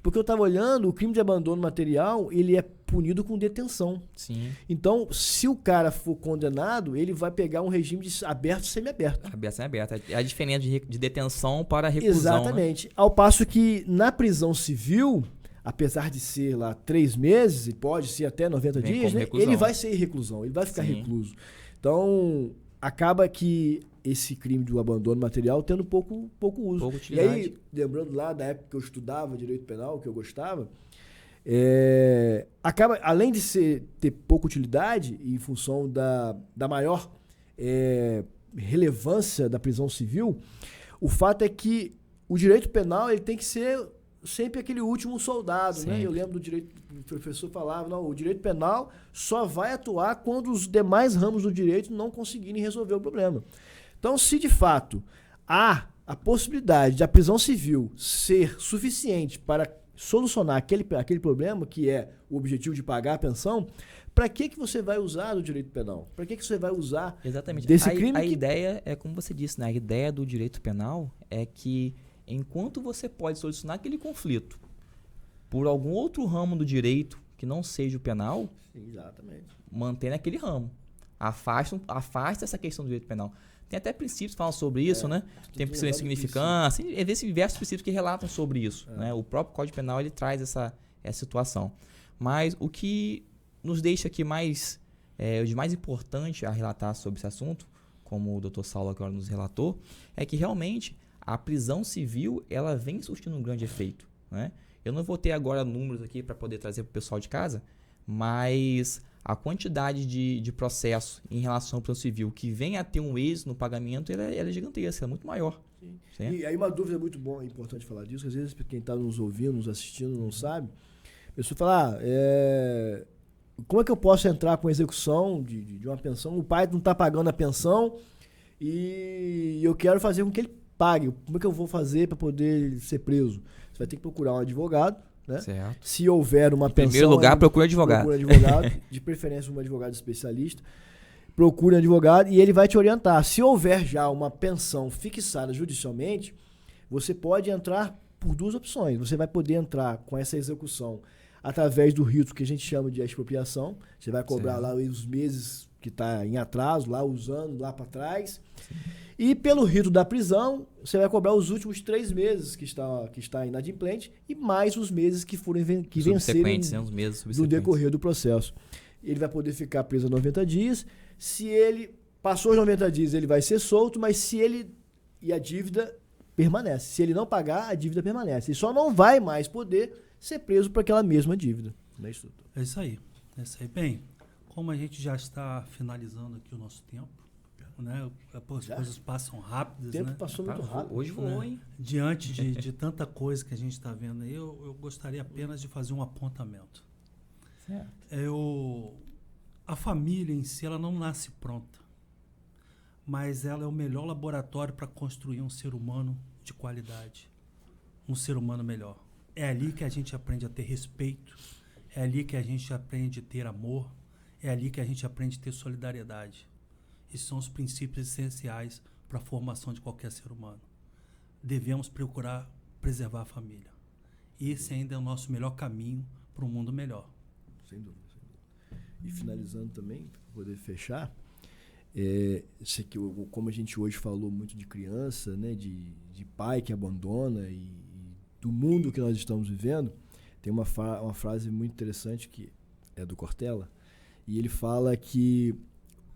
Porque eu estava olhando, o crime de abandono material, ele é punido com detenção. Sim. Então, se o cara for condenado, ele vai pegar um regime de aberto e semiaberto. Aberto e semiaberto. É a diferença de detenção para reclusão. Exatamente. Né? Ao passo que na prisão civil, apesar de ser lá 3 meses, e pode ser até 90 dias, né, ele vai ser reclusão, ele vai ficar recluso. Então, acaba que esse crime do abandono material tendo pouco uso. Pouco utilidade. E aí, lembrando lá da época que eu estudava direito penal, que eu gostava, acaba, além de ter pouca utilidade, em função da maior relevância da prisão civil, o fato é que o direito penal ele tem que ser sempre aquele último soldado, né? Eu lembro o professor falava, não, o direito penal só vai atuar quando os demais ramos do direito não conseguirem resolver o problema. Então, se de fato há a possibilidade da prisão civil ser suficiente para solucionar aquele problema, que é o objetivo de pagar a pensão, para que você vai usar o direito penal? Para que você vai usar desse crime? A ideia é, como você disse, né? A ideia do direito penal é que enquanto você pode solucionar aquele conflito por algum outro ramo do direito que não seja o penal, exatamente, mantém naquele ramo. Afasta essa questão do direito penal. Tem até princípios que falam sobre isso, né? Tem princípio de significância, existem diversos princípios que relatam sobre isso. Né? O próprio Código Penal ele traz essa situação. Mas o que nos deixa aqui de mais importante a relatar sobre esse assunto, como o Dr. Saulo agora nos relatou, é que realmente a prisão civil ela vem surtindo um grande efeito. Né? Eu não vou ter agora números aqui para poder trazer para o pessoal de casa, mas a quantidade de processo em relação ao prisão civil que vem a ter um êxito no pagamento, ela é gigantesca, é muito maior. Sim. E aí uma dúvida muito boa, é importante falar disso, que às vezes quem está nos ouvindo, nos assistindo, não sabe. A pessoa fala, como é que eu posso entrar com a execução de uma pensão? O pai não está pagando a pensão e eu quero fazer com que ele pague. Como é que eu vou fazer para poder ser preso? Você vai ter que procurar um advogado. Né? Certo. Se houver uma pensão... Em primeiro lugar, procure advogado. De preferência um advogado especialista. Procure um advogado e ele vai te orientar. Se houver já uma pensão fixada judicialmente, você pode entrar por duas opções. Você vai poder entrar com essa execução através do rito que a gente chama de expropriação. Você vai cobrar lá os meses que está em atraso, lá os anos, lá para trás. Sim. E pelo rito da prisão, você vai cobrar os últimos 3 meses que está inadimplente e mais os meses que vencerem no decorrer do processo. Ele vai poder ficar preso a 90 dias. Se ele passou os 90 dias, ele vai ser solto, mas e a dívida permanece. Se ele não pagar, a dívida permanece. Ele só não vai mais poder ser preso por aquela mesma dívida. Né, instrutor? É isso aí. Bem, como a gente já está finalizando aqui o nosso tempo, né? As coisas passam rápidas. O tempo passou muito rápido. Hoje voou, hein? Diante de tanta coisa que a gente está vendo aí, eu gostaria apenas de fazer um apontamento. Certo. A família em si, ela não nasce pronta, mas ela é o melhor laboratório para construir um ser humano de qualidade, um ser humano melhor. É ali que a gente aprende a ter respeito, é ali que a gente aprende a ter amor, é ali que a gente aprende a ter solidariedade. Esses são os princípios essenciais para a formação de qualquer ser humano. Devemos procurar preservar a família. Esse ainda é o nosso melhor caminho para um mundo melhor. Sem dúvida. E finalizando também, para poder fechar, como a gente hoje falou muito de criança, né, de pai que abandona e do mundo que nós estamos vivendo, tem uma frase muito interessante que é do Cortella, e ele fala que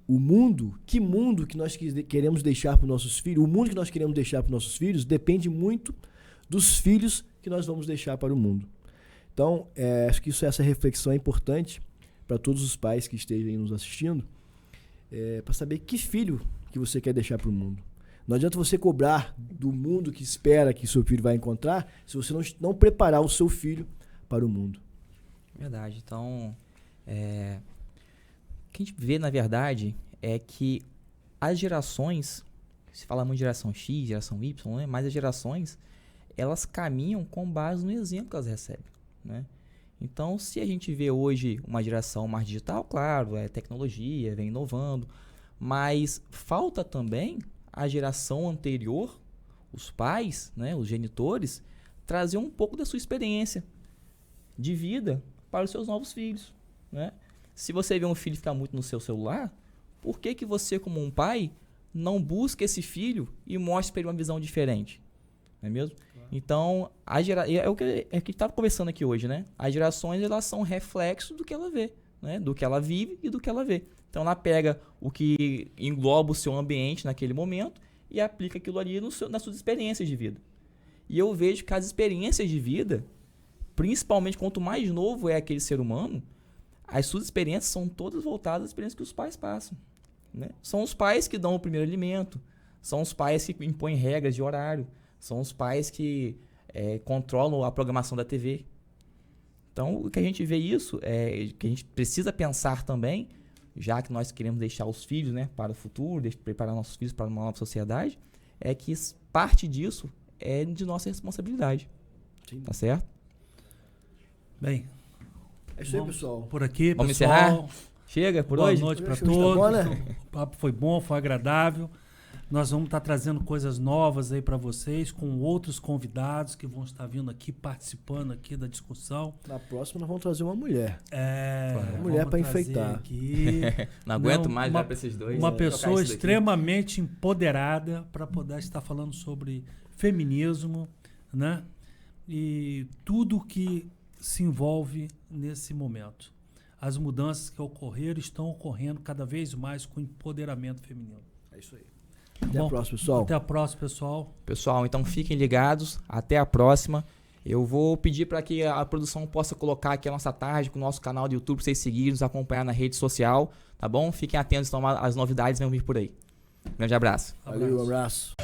o mundo que nós queremos deixar para os nossos filhos, o mundo que nós queremos deixar para os nossos filhos depende muito dos filhos que nós vamos deixar para o mundo. Então, acho que essa reflexão é importante para todos os pais que estejam aí nos assistindo, para saber que filho que você quer deixar para o mundo. Não adianta você cobrar do mundo que espera que seu filho vai encontrar se você não preparar o seu filho para o mundo. Verdade. Então, o que a gente vê, na verdade, é que as gerações, se fala muito de geração X, geração Y, né? Mas as gerações, elas caminham com base no exemplo que elas recebem, né? Então, se a gente vê hoje uma geração mais digital, claro, tecnologia, vem inovando, mas falta também a geração anterior, os pais, né, os genitores, trazer um pouco da sua experiência de vida para os seus novos filhos, né? Se você vê um filho ficar muito no seu celular, por que você, como um pai, não busca esse filho e mostra para ele uma visão diferente? Não é mesmo? Claro. Então, é o que a gente estava conversando aqui hoje, né? As gerações, elas são reflexo do que ela vê, né? Do que ela vive e do que ela vê. Então, ela pega o que engloba o seu ambiente naquele momento e aplica aquilo ali nas suas experiências de vida. E eu vejo que as experiências de vida, principalmente quanto mais novo é aquele ser humano, as suas experiências são todas voltadas às experiências que os pais passam, né? São os pais que dão o primeiro alimento, são os pais que impõem regras de horário, são os pais que controlam a programação da TV. Então, o que a gente vê isso, que a gente precisa pensar também, já que nós queremos deixar os filhos, né, para o futuro, preparar nossos filhos para uma nova sociedade, é que parte disso é de nossa responsabilidade. Sim. Tá certo? Bem, É isso aí, pessoal. por aqui, Vamos pessoal. encerrar? Chega por Boa hoje? noite para Acho que hoje tá todos. bom, né? O papo foi bom, foi agradável. Nós vamos estar trazendo coisas novas aí para vocês, com outros convidados que vão estar vindo aqui, participando aqui da discussão. Na próxima nós vamos trazer uma mulher. Uma mulher pra enfeitar. Aqui, Não aguento Não, mais uma- já pra esses dois. uma Vou trocar pessoa isso daqui. extremamente empoderada para poder estar falando sobre feminismo, né? E tudo que se envolve nesse momento. As mudanças que ocorreram estão ocorrendo cada vez mais com empoderamento feminino. É isso aí. Tá Até bom? a próxima, pessoal. Até a próxima, pessoal. Pessoal, então fiquem ligados. Até a próxima. Eu vou pedir para que a produção possa colocar aqui a nossa tarde com o nosso canal do YouTube, pra vocês seguirem, nos acompanhar na rede social, tá bom? Fiquem atentos então às novidades que vão vir por aí. Grande abraço. Valeu, um abraço.